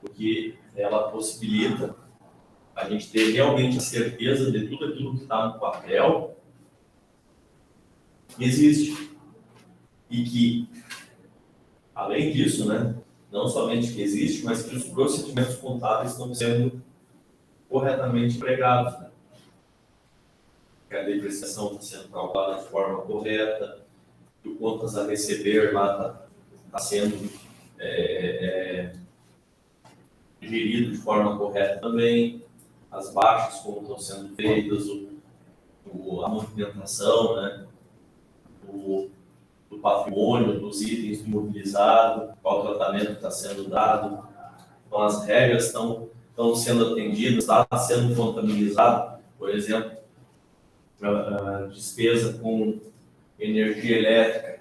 porque ela possibilita a gente ter realmente a certeza de tudo aquilo que está no papel existe. E que, além disso, né, não somente que existe, mas que os procedimentos contábeis estão sendo corretamente empregados, né? que a depreciação está sendo calculada de forma correta, que o contas a receber lá está sendo gerido de forma correta também, as baixas como estão sendo feitas, a movimentação, né, do patrimônio, dos itens imobilizados, qual tratamento está sendo dado. Então, as regras estão sendo atendidas, está sendo contabilizado, por exemplo, a despesa com energia elétrica,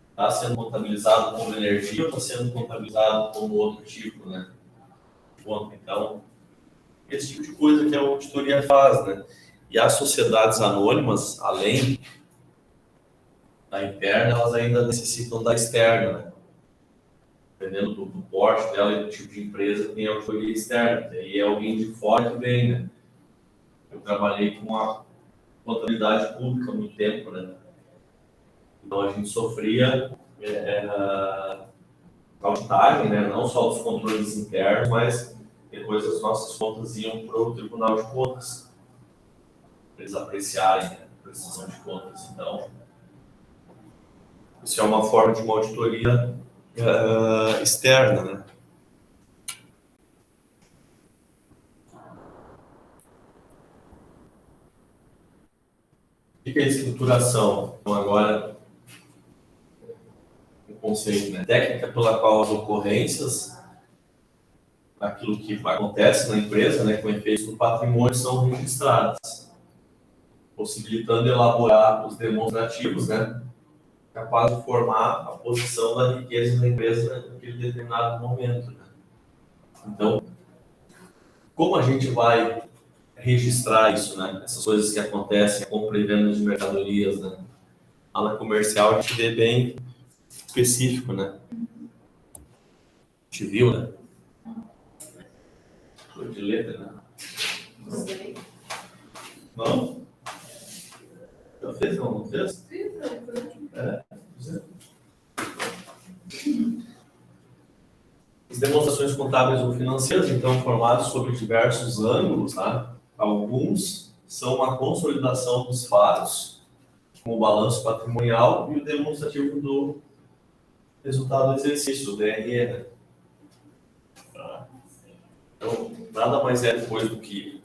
está sendo contabilizado como energia ou está sendo contabilizado como outro tipo, né? Então, esse tipo de coisa que a auditoria faz, né? E as sociedades anônimas, além da interna, elas ainda necessitam da externa, né? Dependendo do porte dela e do tipo de empresa, tem auditoria externa. E é alguém de fora que vem, né? Eu trabalhei com a contabilidade pública há muito tempo, né? Então a gente sofria auditagem, né? Não só dos controles internos, mas depois as nossas contas iam para o Tribunal de Contas, para eles apreciarem, né, a precisão de contas. Então, isso é uma forma de uma auditoria externa, né? O que é escrituração? Então, agora, o conceito, né? Técnica pela qual as ocorrências, aquilo que acontece na empresa, né, com efeitos no patrimônio, são registradas, possibilitando elaborar os demonstrativos, né, capaz de formar a posição da riqueza da empresa naquele determinado momento, né? Então, como a gente vai registrar isso, né? Essas coisas que acontecem, compra e venda de mercadorias, né? Lá na comercial a gente vê bem específico, né? A gente viu, né? Cor de letra, né? Não sei. Não? Já fez? Não fez? Fiz, As demonstrações contábeis ou financeiras, então, formadas sobre diversos ângulos, tá? Alguns são uma consolidação dos fatos, como o balanço patrimonial e o demonstrativo do resultado do exercício, o DRE, né? Então, nada mais é depois do que...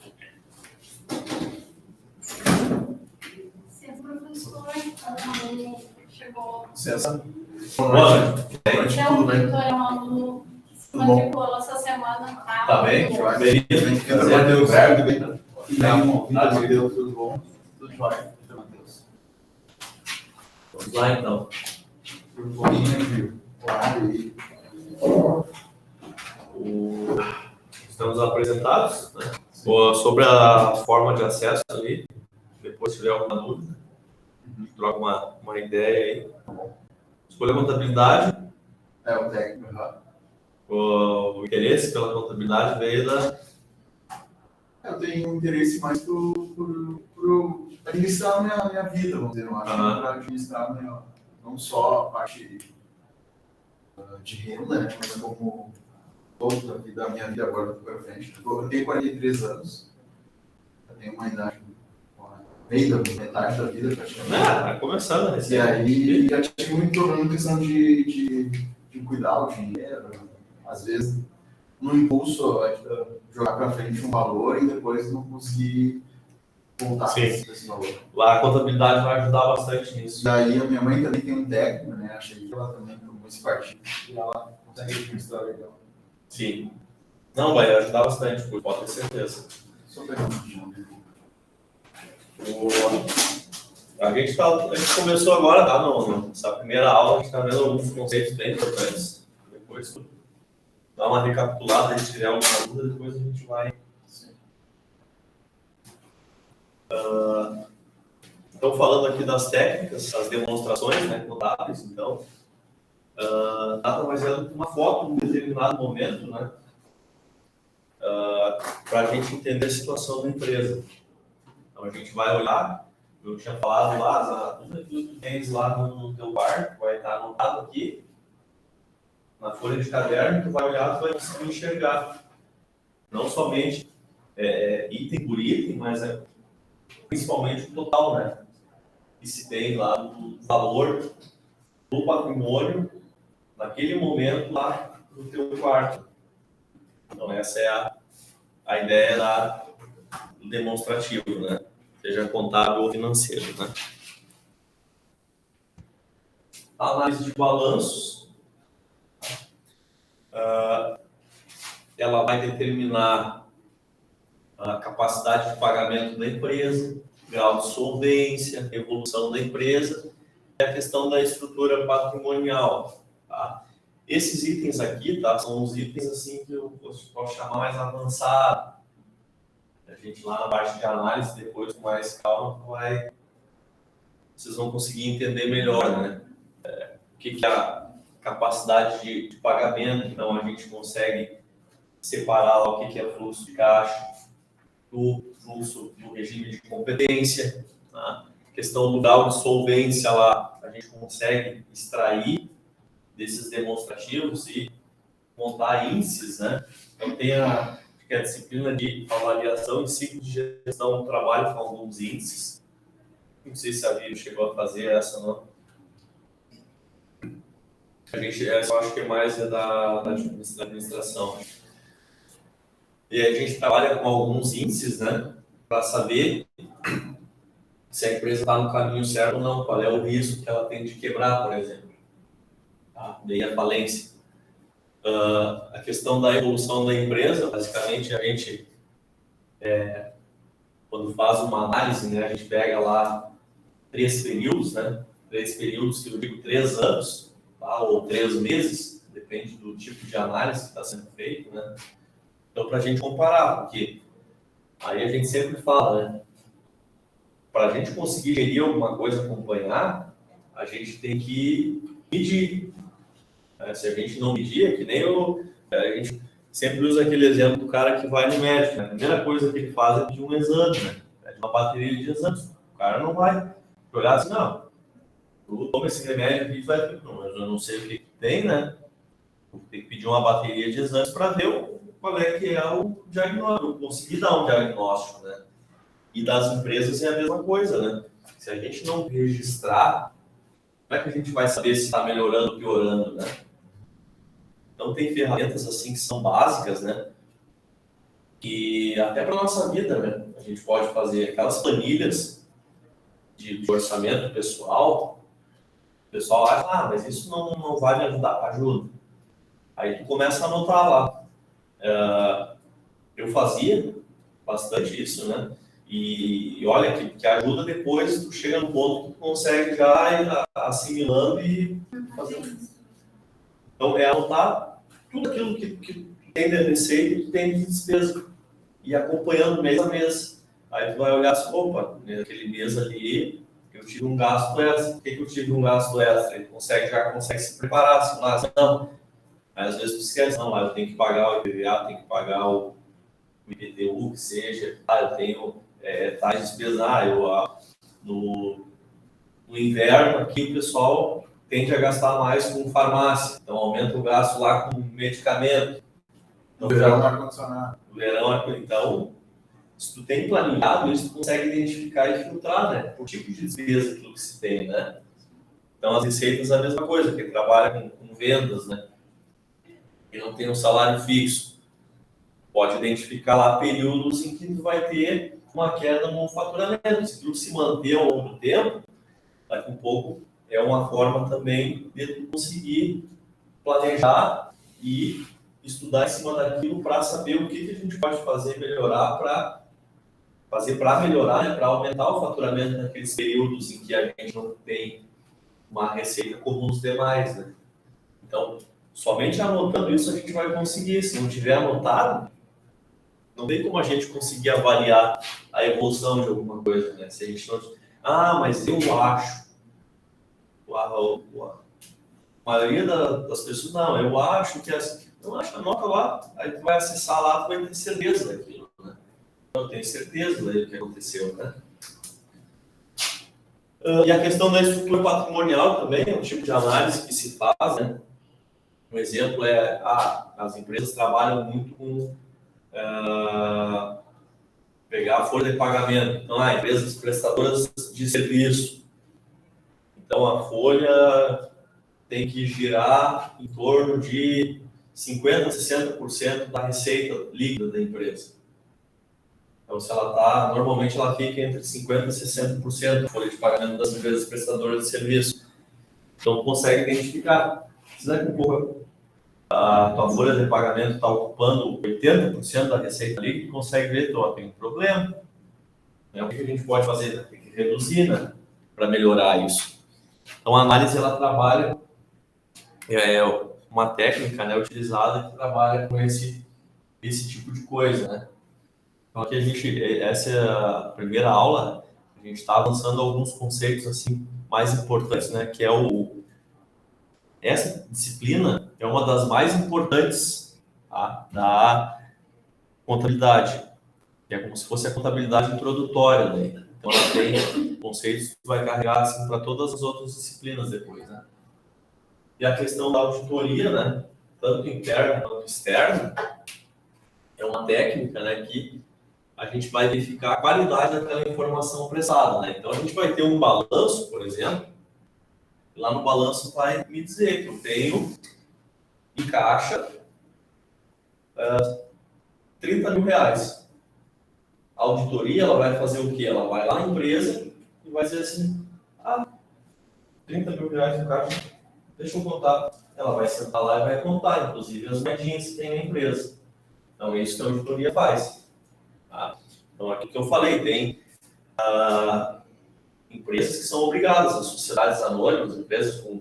Se a professora aluno chegou. Licença. Boa noite. Tudo bem? É um aluno que se Tudo bom? matriculou essa semana. Tá bem? Beleza. Matheus. Tudo bem? Matheus, tudo bom? Tudo jóia. Matheus. Vamos lá, então. Tudo bom, né, Claro, e Estamos apresentados, né? Sobre a forma de acesso ali. Depois, se tiver alguma dúvida, troca uma ideia aí. Escolha a contabilidade. é o técnico. O interesse pela contabilidade veio da... Eu tenho interesse mais por administrar a minha vida, vamos dizer. Eu acho que para administrar não só a parte de renda, né, mas como toda a minha vida agora para frente. Eu tenho 43 anos, eu tenho uma idade meio da metade da vida praticamente. Tá começando a E receber. aí já tive muito problema questão de cuidar do dinheiro, às vezes no impulso jogar para frente um valor e depois não conseguir voltar esse valor. Lá a contabilidade vai ajudar bastante nisso. E aí a minha mãe também tem um técnico, né? Achei que ela também tomou esse partido e ela consegue administrar legal. Sim. Não, vai ajudar bastante, pode ter certeza. Só perguntinha. A gente começou agora, tá? Nessa primeira aula, a gente está vendo alguns conceitos bem importantes. Depois, dá uma recapitulada, se tiver alguma dúvida, depois a gente vai. Então, falando aqui das técnicas, as demonstrações, né, contábeis, então, nada mais é do que uma foto em determinado momento, né, para a gente entender a situação da empresa. Então, a gente vai olhar, eu tinha falado lá, tudo aquilo que tens lá no teu quarto, vai estar anotado aqui, na folha de caderno, tu vai olhar, tu vai conseguir enxergar. Não somente item por item, mas principalmente o total, né? Que se tem lá do valor do patrimônio naquele momento lá no teu quarto. Então essa é a ideia do demonstrativo, né? Seja contábil ou financeiro, né? A análise de balanços, ela vai determinar a capacidade de pagamento da empresa, grau de solvência, evolução da empresa e a questão da estrutura patrimonial. Tá? Esses itens aqui, tá, são os itens assim que eu posso chamar mais avançado. A gente lá na parte de análise, depois com mais calma, vocês vão conseguir entender melhor, né? O que é a capacidade de pagamento. Então a gente consegue separar lá o que é fluxo de caixa do fluxo do regime de competência. Tá? Questão do grau de solvência lá, a gente consegue extrair desses demonstrativos e montar índices, né? Então tem a disciplina de avaliação e ciclo de gestão do trabalho com alguns índices. Não sei se a Vivi chegou a fazer essa, não. Eu acho que é mais da administração. E a gente trabalha com alguns índices, né? Para saber se a empresa está no caminho certo ou não, qual é o risco que ela tem de quebrar, por exemplo. Tá? Daí a falência. A questão da evolução da empresa, basicamente a gente, quando faz uma análise, né, a gente pega lá 3 períodos, né? 3 períodos que eu digo 3 anos, tá? Ou 3 meses, depende do tipo de análise que está sendo feito, né? Então, para a gente comparar, porque aí a gente sempre fala, né? Para a gente conseguir gerir alguma coisa, acompanhar, a gente tem que medir. Se a gente não medir, é que nem a gente sempre usa aquele exemplo do cara que vai no médico, né? A primeira coisa que ele faz é pedir um exame, né? Pede uma bateria de exames. O cara não vai olhar assim, não, tu toma esse remédio aqui e vai... Não, mas eu não sei o que tem, né? Tem que pedir uma bateria de exames para ver qual é que é o diagnóstico, eu conseguir dar um diagnóstico, né? E das empresas é a mesma coisa, né? Se a gente não registrar, como é que a gente vai saber se está melhorando ou piorando, né? Então tem ferramentas assim que são básicas, né? E até para nossa vida, né? A gente pode fazer aquelas planilhas de orçamento pessoal. O pessoal acha, mas isso não vai me ajudar. Ajuda. Aí tu começa a anotar lá. Eu fazia bastante isso, né? E olha que ajuda depois, tu chega no ponto que tu consegue já ir assimilando e fazendo. Então é anotar tudo aquilo que tem de receita e que tem de despesa. E acompanhando mês a mês. Aí tu vai olhar assim, opa, naquele mês ali eu tive um gasto extra. Por que eu tive um gasto extra? Ele já consegue se preparar, assim, lá, não. Aí às vezes tu esquece, não, eu tenho que pagar o IPVA, tenho que pagar o IPTU, que seja, eu tenho tais despesas, no inverno aqui o pessoal tende a gastar mais com farmácia, então aumenta o gasto lá com medicamento. Então, verão ar-condicionado. Então, se tu tem planejado isso, tu consegue identificar e filtrar, né, o tipo de despesa aquilo que se tem, né. Então as receitas é a mesma coisa, que trabalha com vendas, né, e não tem um salário fixo. Pode identificar lá períodos em que tu vai ter uma queda no faturamento. Se tudo se manter ao longo do tempo, daqui a um pouco é uma forma também de tu conseguir planejar e estudar em cima daquilo para saber o que a gente pode fazer melhorar para melhorar, né, para aumentar o faturamento naqueles períodos em que a gente não tem uma receita comum dos demais, né? Então, somente anotando isso a gente vai conseguir. Se não tiver anotado, não tem como a gente conseguir avaliar a evolução de alguma coisa, né? Se a gente não... mas eu acho. A maioria das pessoas, não, eu acho que... Eu acho, anota lá, aí tu vai acessar lá, tu vai ter certeza daquilo, né? Eu tenho certeza do que aconteceu, né? E a questão da estrutura patrimonial também é um tipo de análise que se faz, né? Um exemplo é, as empresas trabalham muito com pegar a folha de pagamento. Então, empresas prestadoras de serviço. Então, a folha tem que girar em torno de 50% a 60% da receita líquida da empresa. Então, se ela normalmente ela fica entre 50% e 60% da folha de pagamento das empresas prestadoras de serviço. Então, consegue identificar. Se daqui a pouco a tua folha de pagamento está ocupando 80% da receita líquida, consegue ver que tem um problema. O que a gente pode fazer? Tem que reduzir, né? Para melhorar isso. Então, a análise, ela trabalha, uma técnica, né, utilizada que trabalha com esse tipo de coisa, né? Então, aqui essa é a primeira aula, a gente está avançando alguns conceitos assim mais importantes, né? Que é essa disciplina é uma das mais importantes, tá, da contabilidade, que é como se fosse a contabilidade introdutória, né? Então, ela tem conceitos que vai carregar assim, para todas as outras disciplinas depois, né? E a questão da auditoria, né? Tanto interna quanto externa, é uma técnica, né, que a gente vai verificar a qualidade daquela informação prestada, né? Então, a gente vai ter um balanço, por exemplo, e lá no balanço vai me dizer que eu tenho em caixa 30 mil reais. A auditoria, ela vai fazer o quê? Ela vai lá na empresa e vai dizer assim, 30 mil reais no caixa, deixa eu contar. Ela vai sentar lá e vai contar, inclusive, as moedinhas que tem na empresa. Então, é isso que a auditoria faz. Tá? Então, aqui que eu falei, tem empresas que são obrigadas, as sociedades anônimas, empresas que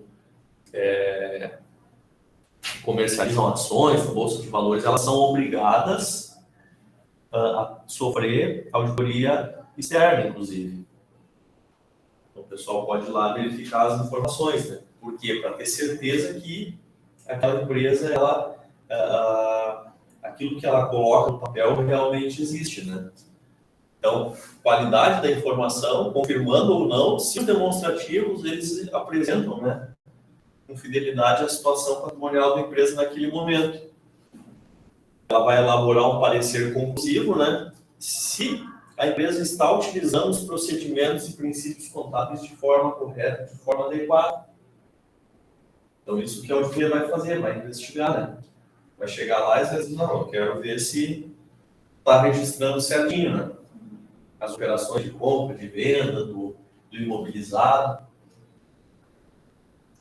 comercializam ações, bolsa de valores, elas são obrigadas a sofrer auditoria externa, inclusive. Então, o pessoal pode ir lá verificar as informações, né? Por quê? Para ter certeza que aquela empresa, aquilo que ela coloca no papel realmente existe, né? Então, qualidade da informação, confirmando ou não, se os demonstrativos eles apresentam, né, com fidelidade a situação patrimonial da empresa naquele momento. Ela vai elaborar um parecer conclusivo, né, se a empresa está utilizando os procedimentos e princípios contábeis de forma correta, de forma adequada. Então, isso que a auditoria vai fazer, vai investigar, né? Vai chegar lá e dizer, não, eu quero ver se está registrando certinho, né? As operações de compra, de venda, do imobilizado.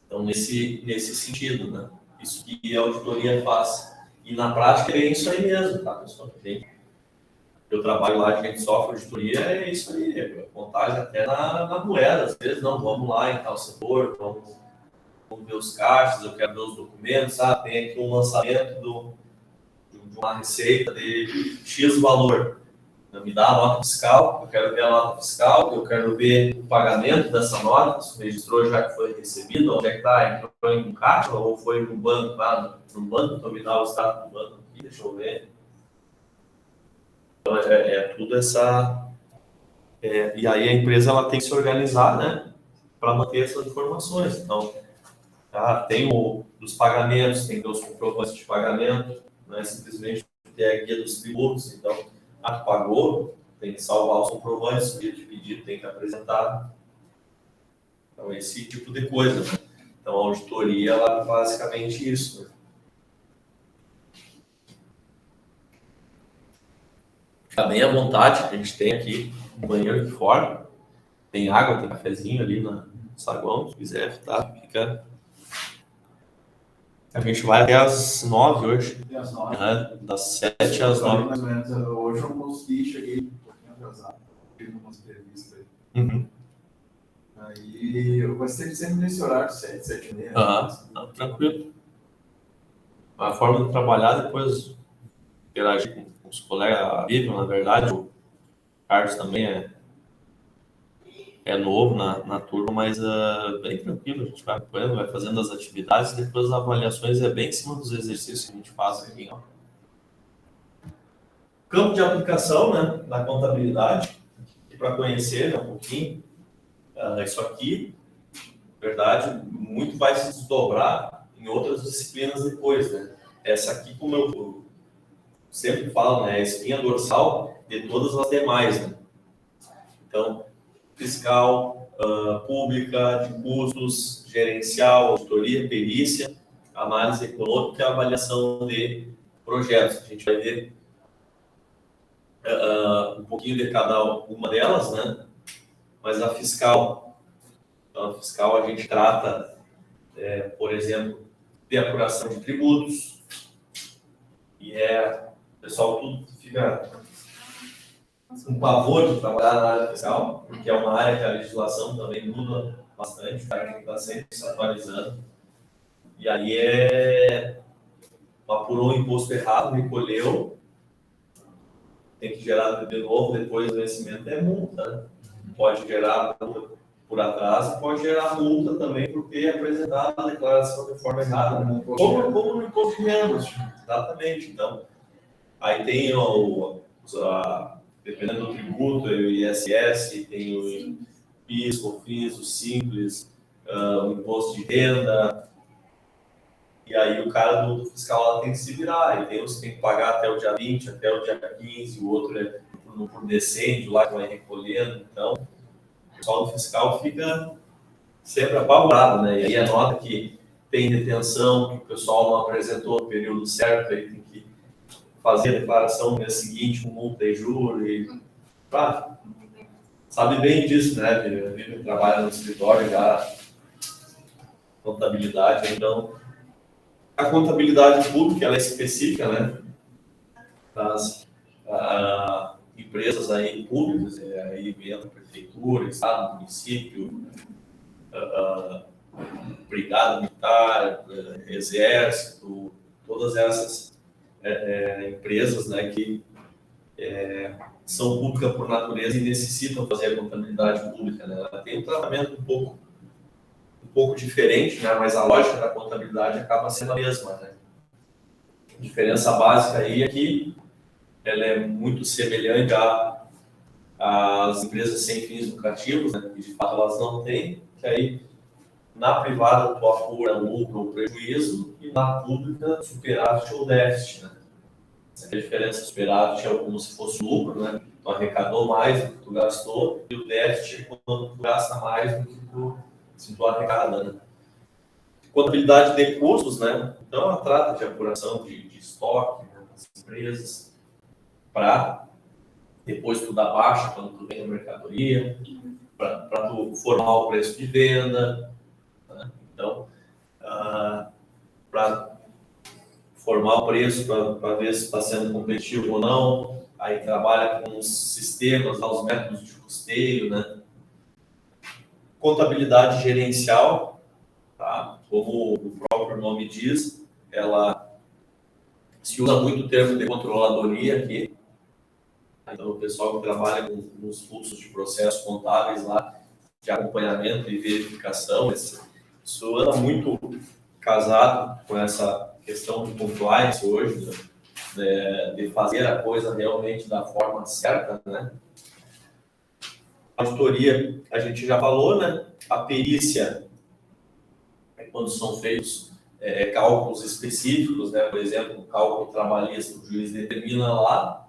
Então, nesse sentido, né? Isso que a auditoria faz. E na prática é isso aí mesmo, tá, pessoal? Eu trabalho lá, a gente sofre auditoria, é isso aí, é contagem até na moeda. Às vezes, não, vamos lá em tal setor, vamos ver os caixas, eu quero ver os documentos, tem aqui um lançamento de uma receita de X valor. Me dá a nota fiscal, eu quero ver a nota fiscal, eu quero ver o pagamento dessa nota, se registrou já que foi recebido, onde é que está, entrou em um caixa ou foi no banco, no banco, então me dá o status do banco aqui, deixa eu ver. Então, tudo essa... e aí a empresa ela tem que se organizar, né, para manter essas informações. Então, tem os pagamentos, tem os comprovantes de pagamento, não é simplesmente ter a guia dos tributos, então, tu pagou, tem que salvar os comprovantes, o dia de pedido tem que apresentar. Então, esse tipo de coisa, né? Então, a auditoria, ela é basicamente isso, né? Fica bem à vontade, a gente tem aqui um banheiro aqui fora, tem água, tem cafezinho ali no saguão, se quiser, tá? Fica... A gente vai até às 9 hoje. Até às 9. Né? Das 7 às 9. Mais ou menos, hoje eu não consegui, cheguei um pouquinho atrasado. Tive umas entrevistas aí. Uhum. Aí eu gostei sempre nesse horário, 7, 7 e meia. Tranquilo. A forma de trabalhar, depois interagir com os colegas, a Vivian, na verdade, o Carlos também é novo na turma, mas bem tranquilo, a gente vai apoiando, vai fazendo as atividades e depois as avaliações é bem em cima dos exercícios que a gente faz aqui. Ó. Campo de aplicação, né, da contabilidade, para conhecer, né, um pouquinho, isso aqui, na verdade, muito vai se desdobrar em outras disciplinas depois, né. Essa aqui, como eu sempre falo, né, a espinha dorsal de todas as demais, né? Então, fiscal, pública, de custos, gerencial, auditoria, perícia, análise econômica e avaliação de projetos. A gente vai ver um pouquinho de cada uma delas, né? Mas a fiscal, a gente trata, por exemplo, de apuração de tributos, e o pessoal tudo fica com pavor de trabalhar na área fiscal, porque é uma área que a legislação também muda bastante, o cara tem que estar sempre se atualizando. E aí apurou um imposto errado, recolheu, tem que gerar de novo depois do vencimento, é multa, né? Pode gerar multa por atraso, pode gerar multa também por ter apresentado a declaração de forma errada, né? Como no imposto de renda, exatamente. Então, aí tem dependendo do tributo, o ISS, tem o PIS, COFINS, o Simples, o imposto de renda, e aí o cara do fiscal lá tem que se virar, e tem uns que tem que pagar até o dia 20, até o dia 15, o outro é por decêndio lá que vai recolhendo. Então, o pessoal do fiscal fica sempre apavorado, né? E aí anota que tem detenção, que o pessoal não apresentou no período certo, aí tem que fazer a declaração no mês seguinte com multa e juros, e sabe bem disso, né? Vive, trabalha no escritório já, contabilidade, então a contabilidade pública ela é específica, né? Das empresas aí públicas, aí entra prefeitura, estado, município, brigada militar, exército, todas essas empresas, né, que são públicas por natureza e necessitam fazer a contabilidade pública, né? Ela tem um tratamento um pouco diferente, né? Mas a lógica da contabilidade acaba sendo a mesma, né? A diferença básica aí é que ela é muito semelhante às empresas sem fins lucrativos, né? Que de fato elas não têm, que aí na privada tu apura lucro ou prejuízo e na pública superávit ou déficit, né? Essa é a diferença. Superávit é como se fosse lucro, né? Tu arrecadou mais do que tu gastou, e o déficit é quando tu gasta mais do que tu arrecada, né? Contabilidade de custos, né? Então ela trata de apuração de estoque, né, das empresas, para depois tu dar baixa quando tu vende a mercadoria, para tu formar o preço de venda, né? Então, para formar o preço, para ver se está sendo competitivo ou não, aí trabalha com os sistemas, os métodos de custeio, né? Contabilidade gerencial, tá? Como o próprio nome diz, ela se usa muito o termo de controladoria aqui. Então, o pessoal que trabalha com os fluxos de processos contábeis lá, de acompanhamento e verificação, isso anda muito casado com essa questão de compliance hoje, né? De fazer a coisa realmente da forma certa, né? A auditoria, a gente já falou, né? A perícia é quando são feitos cálculos específicos, né? Por exemplo, o cálculo trabalhista, o juiz determina lá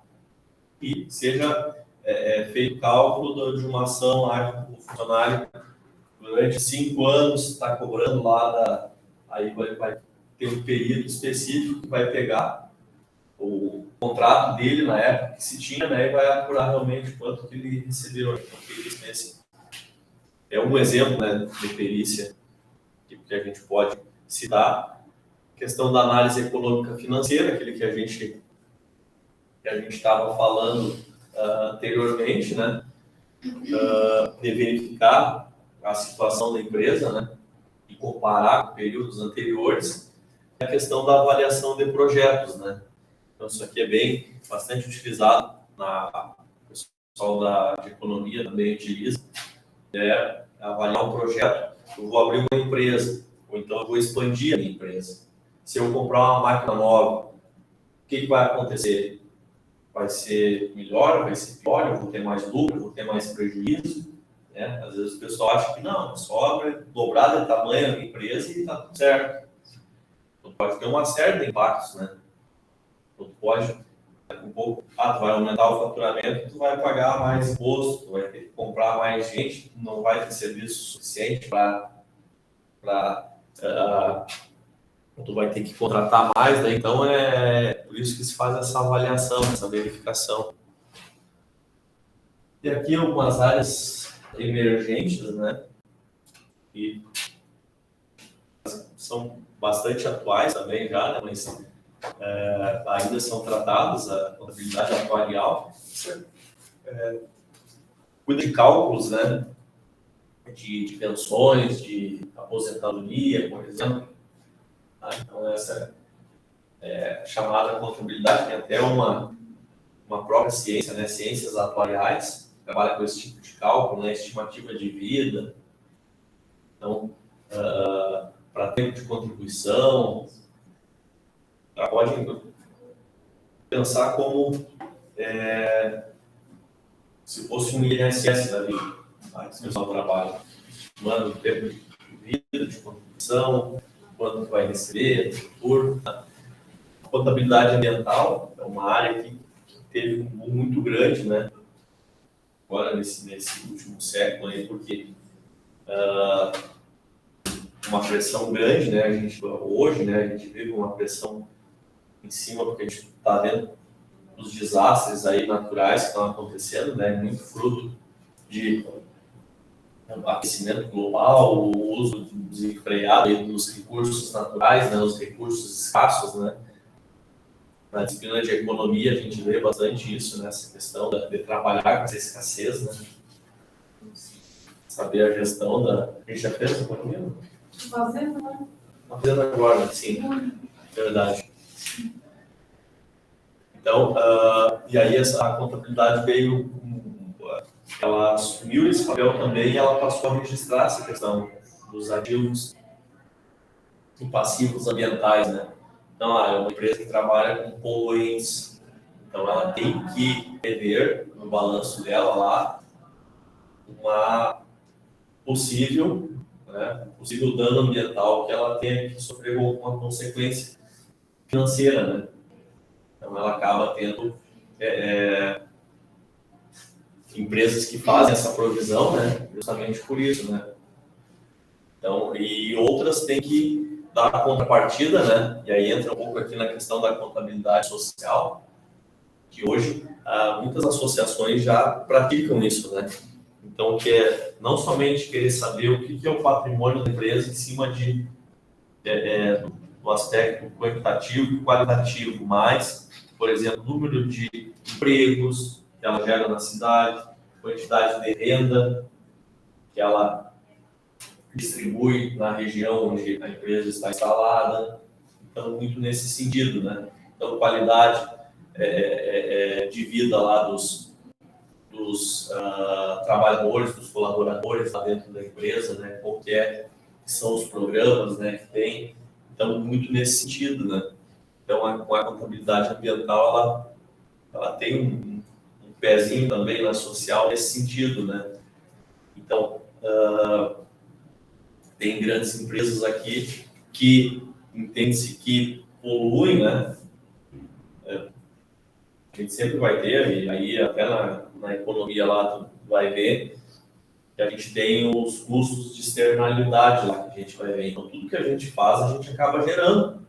e seja feito cálculo de uma ação lá que o funcionário durante 5 anos está cobrando lá, aí vai ter um período específico que vai pegar o contrato dele na época que se tinha, né, e vai apurar realmente quanto que ele recebeu. Então, perícia é um exemplo, né, de perícia que a gente pode citar. A questão da análise econômica financeira, aquele que a gente estava falando anteriormente, né, de verificar a situação da empresa, né, e comparar com períodos anteriores. A questão da avaliação de projetos, né. Então, isso aqui é bastante utilizado o pessoal de economia também utiliza, avaliar um projeto. Eu vou abrir uma empresa, ou então eu vou expandir a minha empresa. Se eu comprar uma máquina nova, o que vai acontecer? Vai ser melhor, vai ser pior, eu vou ter mais lucro, eu vou ter mais prejuízo, né? Às vezes o pessoal acha que não, só dobrar de tamanho a minha empresa e está tudo certo. Então, pode ter uma série de impactos, né? Então, pode Um pouco, tu vai aumentar o faturamento, tu vai pagar mais imposto, tu vai ter que comprar mais gente, não vai ter serviço suficiente tu vai ter que contratar mais, né? Então é por isso que se faz essa avaliação, essa verificação. E aqui algumas áreas emergentes, né? E são bastante atuais também já, né? Mas ainda são tratadas, a contabilidade atuarial. Cuida de cálculos, né? De pensões, de aposentadoria, por exemplo. Então, essa é chamada contabilidade, tem até uma própria ciência, né? Ciências atuariais, que trabalha com esse tipo de cálculo, né? Estimativa de vida. Então, para tempo de contribuição, pode pensar como se fosse um INSS da vida, a descrição do trabalho, estimando o tempo de vida, de contribuição, quanto vai receber, por a contabilidade ambiental, é uma área que teve um boom muito grande, né? Agora nesse último século aí, porque uma pressão grande, né? Hoje, né? A gente vive uma pressão em cima, porque a gente está vendo os desastres aí naturais que estão acontecendo, né? Muito fruto de aquecimento global, o uso desenfreado dos recursos naturais, né? Os recursos escassos, né? Na disciplina de economia a gente vê bastante isso, né? Essa questão de trabalhar com essa escassez, né? Saber a gestão da... A gente já fez essa economia? Fazendo, né? Fazendo agora, sim. Verdade. Então, e aí a contabilidade veio, ela assumiu esse papel também e ela passou a registrar essa questão dos ativos e passivos ambientais, né? Então, é uma empresa que trabalha com poluentes, então ela tem que prever no balanço dela lá uma possível dano ambiental que ela tenha que sofrer alguma consequência financeira, né? Então, ela acaba tendo empresas que fazem essa provisão, né? Justamente por isso, né? Então, e outras têm que dar a contrapartida, né? E aí entra um pouco aqui na questão da contabilidade social, que hoje muitas associações já praticam isso, né? Então, que é não somente querer saber o que é o patrimônio da empresa em cima do aspecto quantitativo e qualitativo, mas, por exemplo, número de empregos que ela gera na cidade, quantidade de renda que ela distribui na região onde a empresa está instalada. Então, muito nesse sentido, né? Então, qualidade de vida lá dos trabalhadores, dos colaboradores lá dentro da empresa, né? Qual que são os programas, né, que tem. Então, muito nesse sentido, né? Então, a contabilidade ambiental, ela tem um pezinho também na social nesse sentido, né? Então, tem grandes empresas aqui que entende-se que poluem, né? A gente sempre vai ter, e aí até na economia lá tu vai ver que a gente tem os custos de externalidade lá que a gente vai ver. Então, tudo que a gente faz, a gente acaba gerando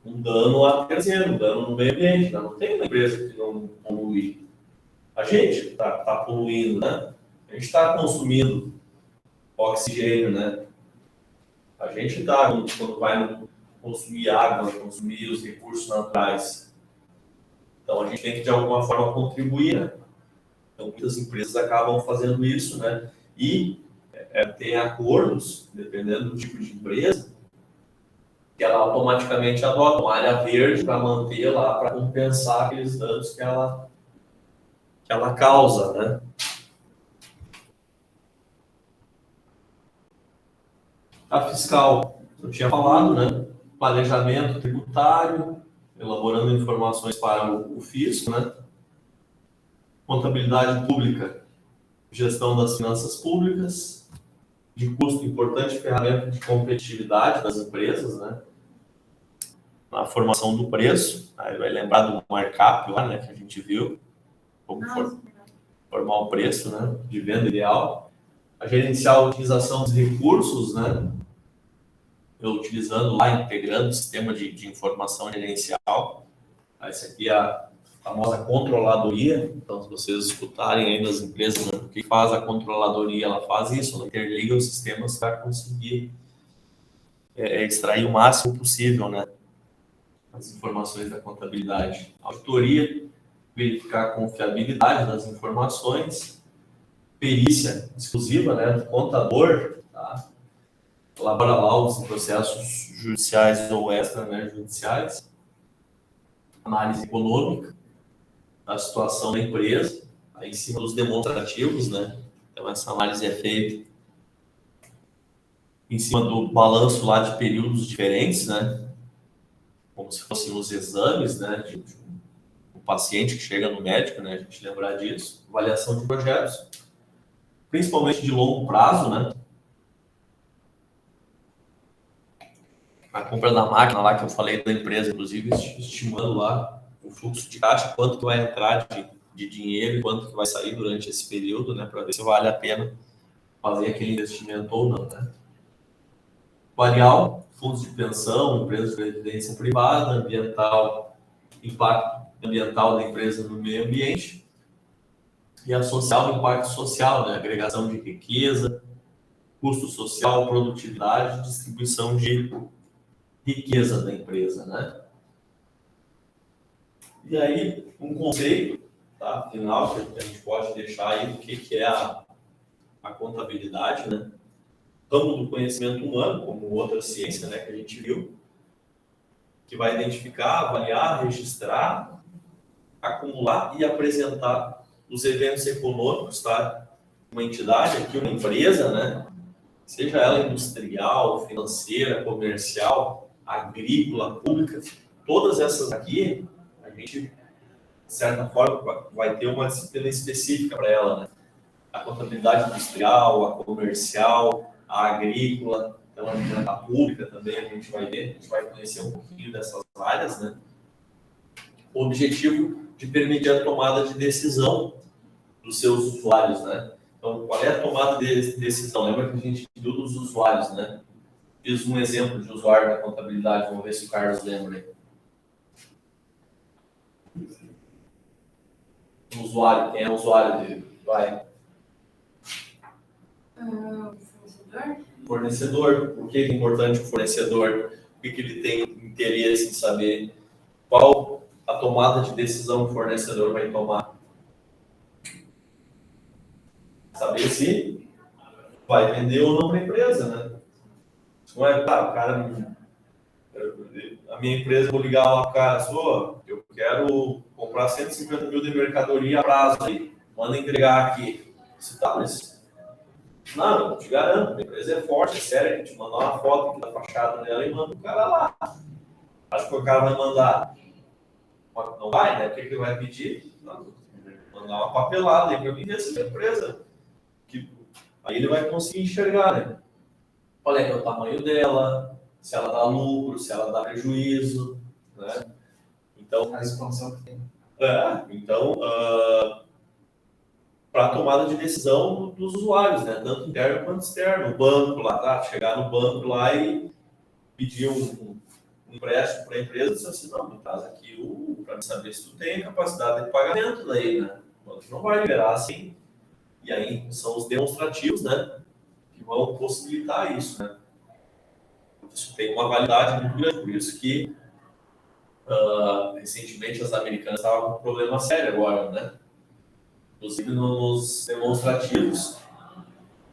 um dano a terceiro, um dano no meio ambiente. Não tem uma empresa que não polui. A gente está poluindo, né? A gente está consumindo oxigênio, né? A gente está, quando vai consumir água, consumir os recursos naturais. Então, a gente tem que, de alguma forma, contribuir, né? Então, muitas empresas acabam fazendo isso, né? E tem acordos, dependendo do tipo de empresa, que ela automaticamente adota uma área verde para manter lá, para compensar aqueles danos que ela causa, né? A fiscal, eu tinha falado, né? Planejamento tributário, elaborando informações para o fisco, né? Contabilidade pública, gestão das finanças públicas, de custo, importante ferramenta de competitividade das empresas, né? na formação do preço, aí vai lembrar do markup lá, né, que a gente viu, como formar o preço, né, de venda ideal. A gerenciar a utilização dos recursos, né, eu utilizando lá, integrando o sistema de informação gerencial. Essa aqui é a famosa controladoria. Então, se vocês escutarem aí das empresas, né, o que faz a controladoria? Ela faz isso, ela interliga os sistemas para conseguir extrair o máximo possível, né, as informações da contabilidade. Auditoria, verificar a confiabilidade das informações. Perícia exclusiva, né, do contador, tá? Elabora laudos em processos judiciais ou extrajudiciais. Análise econômica da situação da empresa, aí em cima dos demonstrativos, né? Então, essa análise é feita em cima do balanço lá de períodos diferentes, né? Como se fossem os exames, né? De um paciente que chega no médico, né? A gente lembrar disso. Avaliação de projetos, principalmente de longo prazo, né? A compra da máquina lá que eu falei da empresa, inclusive, estimando lá o fluxo de caixa, quanto que vai entrar de dinheiro e quanto que vai sair durante esse período, né? Para ver se vale a pena fazer aquele investimento ou não, né? Varial, fundos de pensão, empresas de previdência privada, ambiental, impacto ambiental da empresa no meio ambiente, e a social, impacto social, né? Agregação de riqueza, custo social, produtividade, distribuição de riqueza da empresa, né? E aí, um conceito, tá, final, que a gente pode deixar aí do que é a contabilidade, né? Ramo do conhecimento humano, como outra ciência, né, que a gente viu, que vai identificar, avaliar, registrar, acumular e apresentar os eventos econômicos, tá? Uma entidade aqui, uma empresa, né? Seja ela industrial, financeira, comercial, agrícola, pública, todas essas aqui, a gente, de certa forma, vai ter uma disciplina específica para ela, né? A contabilidade industrial, a comercial, a agrícola, então a pública também a gente vai ver, a gente vai conhecer um pouquinho dessas áreas, né? O objetivo de permitir a tomada de decisão dos seus usuários, né? Então, qual é a tomada de decisão? Lembra que a gente viu dos usuários, né? Fiz um exemplo de usuário da contabilidade, vamos ver se o Carlos lembra aí. O usuário, quem é o usuário dele? Vai. Fornecedor? Fornecedor. Por que é importante o fornecedor? O que ele tem interesse em saber? Qual a tomada de decisão que o fornecedor vai tomar? Saber se vai vender ou não para a empresa, né? Não é, tá, o cara, a minha empresa, vou ligar lá para o cara, só, eu quero comprar 150 mil de mercadoria a prazo aí, manda entregar aqui. Você tá, mas não, eu te garanto, a empresa é forte, é séria, a gente manda uma foto aqui da fachada dela e manda o cara lá. Acho que o cara vai mandar, não vai, né? O que ele vai pedir? Não, mandar uma papelada aí para mim dessa empresa. Aí ele vai conseguir enxergar, né? Qual é o tamanho dela, se ela dá lucro, se ela dá prejuízo, né? Então, A expansão que tem. Então, para a tomada de decisão dos usuários, né? Tanto interno quanto externo. O banco lá, tá? Chegar no banco lá e pedir um empréstimo para a empresa e dizer assim, não, me traz aqui para saber se tu tem capacidade de pagamento daí, né? O banco não vai liberar assim. E aí são os demonstrativos, né, que vão possibilitar isso, né? Isso tem uma validade muito grande, por isso que recentemente as americanas estavam com um problema sério agora, né? Inclusive nos demonstrativos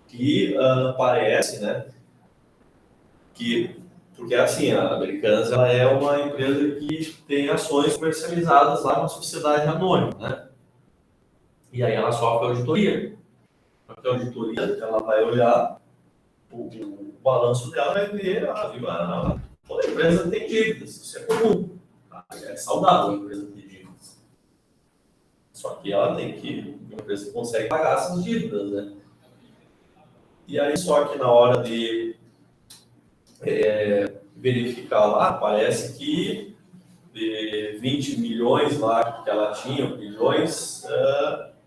que parece, né, que porque assim, a Americanas ela é uma empresa que tem ações comercializadas lá na sociedade anônima, né? E aí ela sofre auditoria. A auditoria, ela vai olhar o balanço dela, vai ver, toda empresa tem dívidas, isso é comum, tá? É saudável a empresa ter dívidas. Só que ela tem que, uma empresa que consegue pagar essas dívidas, né? E aí só que na hora de verificar lá, parece que de 20 milhões lá que ela tinha, bilhões,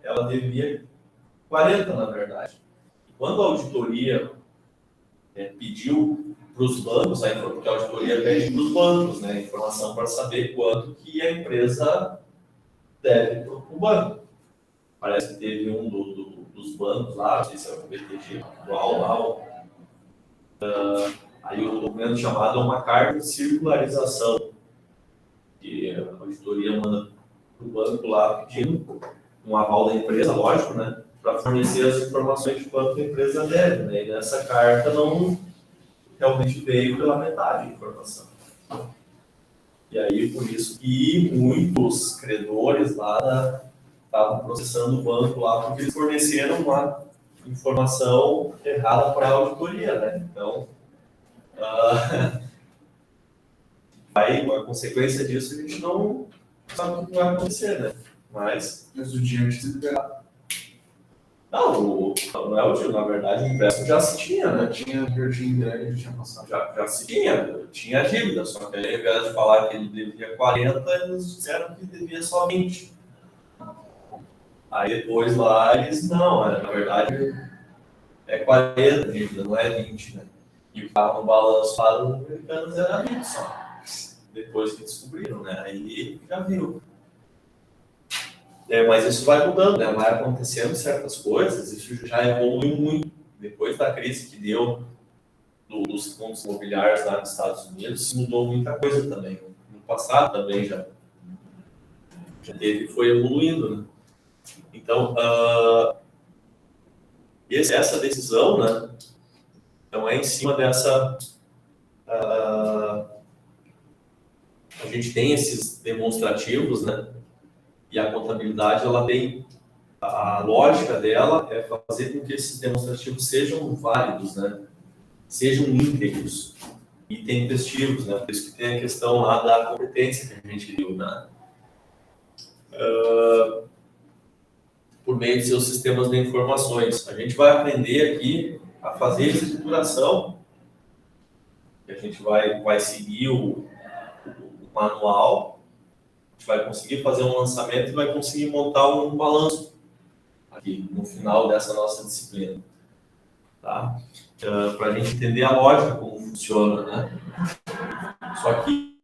ela devia 40, na verdade. Quando a auditoria pediu para os bancos, porque a auditoria pede para os bancos, né, informação para saber quanto que a empresa deve para o banco. Parece que teve um dos bancos lá, não sei se é o BTG, aí o documento chamado é uma carta de circularização, que a auditoria manda para o banco lá pedindo um aval da empresa, lógico, né, para fornecer as informações de quanto a empresa deve, né, e nessa carta não realmente veio pela metade de informação. E aí, por isso que muitos credores lá estavam processando o banco lá porque eles forneceram uma informação errada para a auditoria, né? Então, a consequência disso a gente não sabe o que vai acontecer, né? Mas o dinheiro tinha sido liberado. Não é o dinheiro, na verdade, o empréstimo já se tinha, né? Já tinha entregue, já tinha passado. Já se tinha dívida, só que aí, ao invés de falar que ele devia 40, eles disseram que devia só 20. Aí depois lá eles, não, na verdade é 40 dívida, não é 20, né? E o carro no balanço lá dos americanos era 20 só. Depois que descobriram, né? Aí já viu. Mas isso vai mudando, né? Vai acontecendo certas coisas, isso já evoluiu muito. Depois da crise que deu dos fundos imobiliários lá nos Estados Unidos, mudou muita coisa também. No passado também já teve, foi evoluindo, né? Então, essa decisão, né? Então, é em cima dessa... a gente tem esses demonstrativos, né? E a contabilidade, ela tem... A lógica dela é fazer com que esses demonstrativos sejam válidos, né? Sejam íntegros e tempestivos, né? Por isso que tem a questão lá da competência que a gente viu, né? Por meio de seus sistemas de informações. A gente vai aprender aqui a fazer escrituração, a gente vai seguir o manual, a gente vai conseguir fazer um lançamento e vai conseguir montar um balanço aqui no final dessa nossa disciplina, tá? Para a gente entender a lógica, como funciona, né? Só que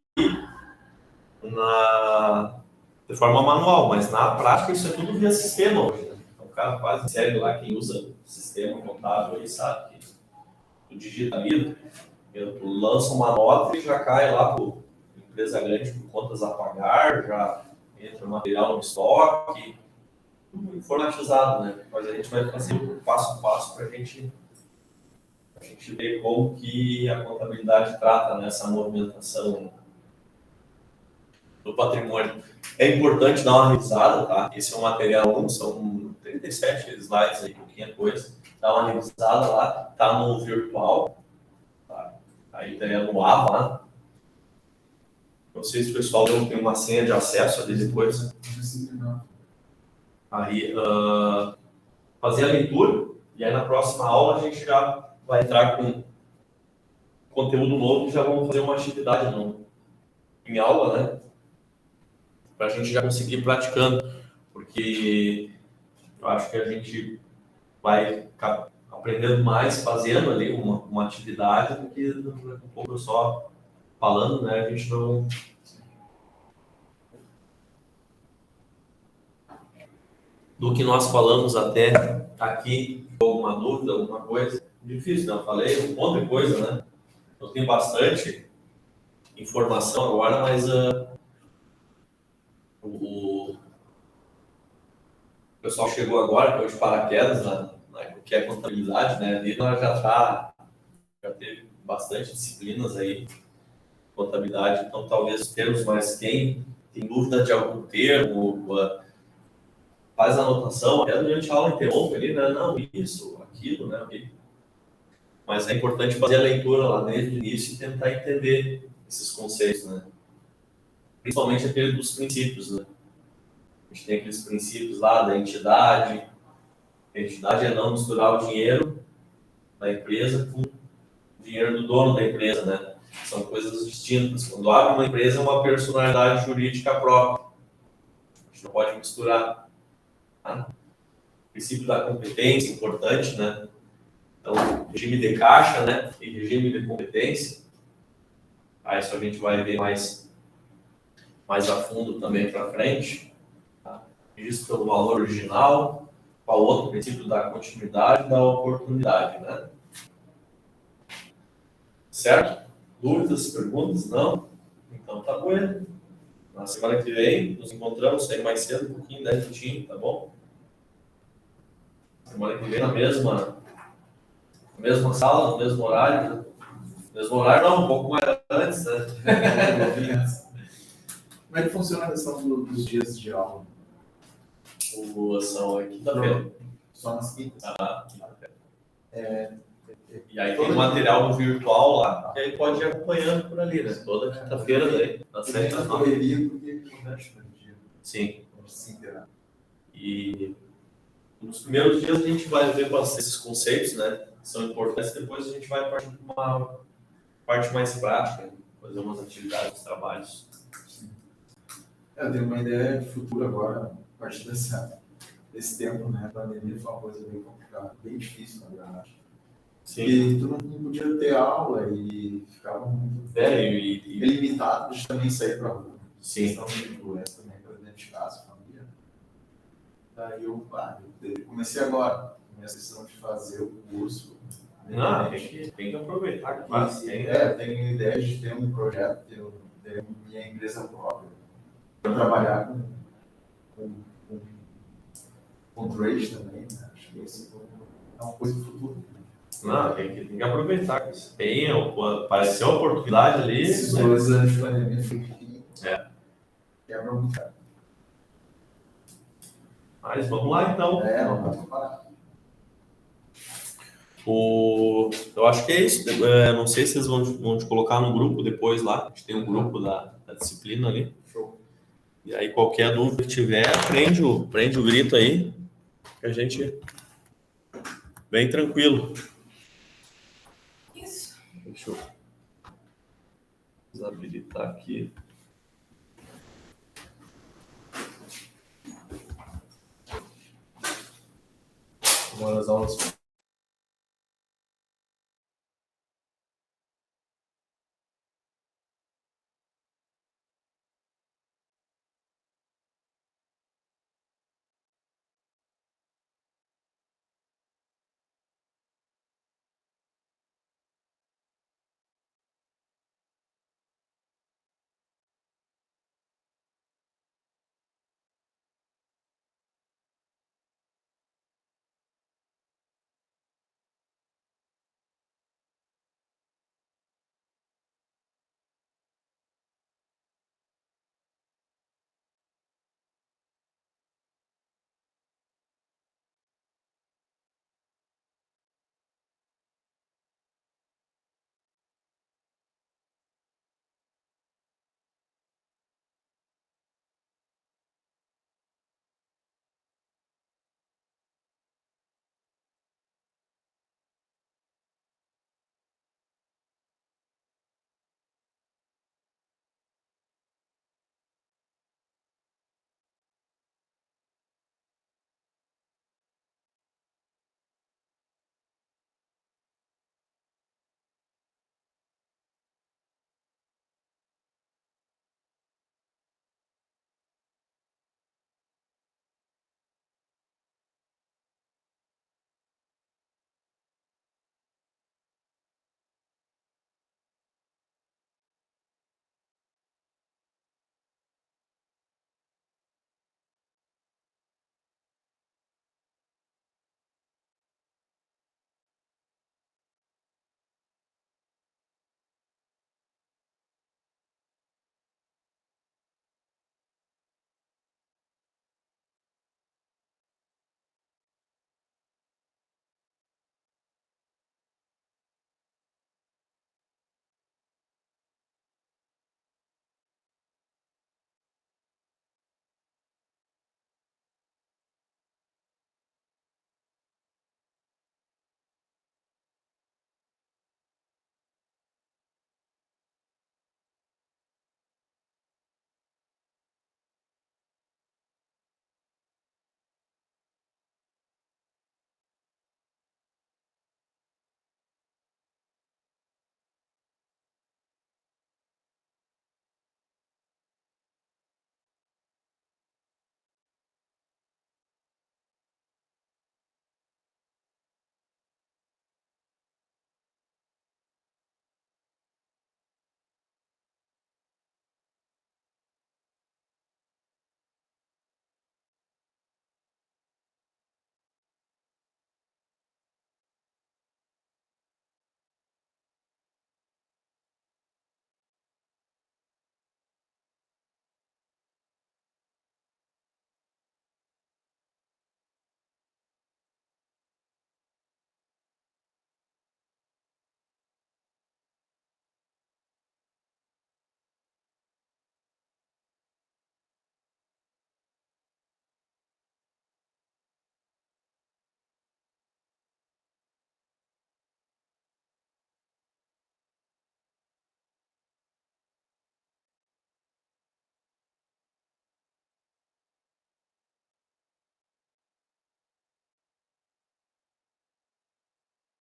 de forma manual, mas na prática isso é tudo via sistema hoje, né? Então, o cara faz em série lá, quem usa sistema contábil aí sabe que tu digita ali, tu lança uma nota e já cai lá para empresa grande por contas a pagar, já entra o material no estoque, tudo informatizado, né? Mas a gente vai fazer passo a passo para a gente ver como que a contabilidade trata nessa movimentação do patrimônio. É importante dar uma revisada, tá? Esse é um material 1, são 37 slides aí, pouquinha coisa. Dá uma revisada lá, tá no virtual, tá? A ideia é no AVA lá. Não sei se o pessoal tem uma senha de acesso ali depois. Aí, fazer a leitura, e aí na próxima aula a gente já vai entrar com conteúdo novo e já vamos fazer uma atividade em aula, né? Para a gente já conseguir ir praticando, porque eu acho que a gente vai ficar aprendendo mais fazendo ali uma atividade do que um pouco só falando, né? A gente não... Do que nós falamos até aqui, alguma dúvida, alguma coisa, difícil, não? Eu falei um monte de coisa, né? Eu tenho bastante informação agora, mas o pessoal chegou agora, que é de paraquedas, que é contabilidade, né? Ali nós já teve bastante disciplinas aí, contabilidade, então talvez os termos, mas quem tem dúvida de algum termo, faz a anotação, até durante a aula interrompe ali, né? Não, isso, aquilo, né? Mas é importante fazer a leitura lá desde o início e tentar entender esses conceitos, né? Principalmente aquele dos princípios, né? A gente tem aqueles princípios lá da entidade. A entidade é não misturar o dinheiro da empresa com o dinheiro do dono da empresa, né? São coisas distintas. Quando abre uma empresa, é uma personalidade jurídica própria. A gente não pode misturar. Tá? O princípio da competência, importante, né? Então, regime de caixa, né? E regime de competência. Aí isso a gente vai ver mais a fundo também para frente. Tá? Registro pelo valor original. Qual outro princípio da continuidade e da oportunidade, né? Certo? Dúvidas, perguntas? Não? Então tá bom. Na semana que vem, nos encontramos aí mais cedo, um pouquinho, 10 minutinhos, tá bom? Semana que vem na mesma sala, no mesmo horário, né? Mesmo horário não, um pouco mais antes, né? Como é que funciona a questão dos dias de aula? São quinta-feira. Só nas quintas? Quinta-feira. E aí tem material no virtual lá, que aí pode ir acompanhando por ali, né? Toda quinta-feira daí, na 7 da noite. Correria, porque é importante no dia. Sim. Se inteirar. E nos primeiros dias a gente vai ver esses conceitos, né? Que são importantes, depois a gente vai partir para uma parte mais prática, fazer umas atividades, uns trabalhos. Sim. Eu tenho uma ideia de futuro agora, a partir desse tempo, né? A pandemia foi uma coisa bem complicada, bem difícil, na verdade. Sim. E tu não podia ter aula e ficava muito limitado de também sair para a rua. Sim. Questão de doença também, para dentro de casa, família. Daí eu comecei agora, minha questão de fazer o curso. Tem que aproveitar. Tenho ideia de ter um projeto, ter minha empresa própria, para trabalhar com trade também, né? Acho que isso é uma coisa do futuro. Não, tem que aproveitar. Apareceu a oportunidade ali. Esses 2 anos de pandemia foi pequenininho. Quebra muito. Mas vamos lá então. Vamos parar. Eu acho que é isso. Não sei se vocês vão te colocar no grupo depois lá. A gente tem um grupo da disciplina ali. Show. E aí qualquer dúvida que tiver, prende o grito aí. Que a gente vem tranquilo. Isso. Deixa eu desabilitar aqui. Agora as aulas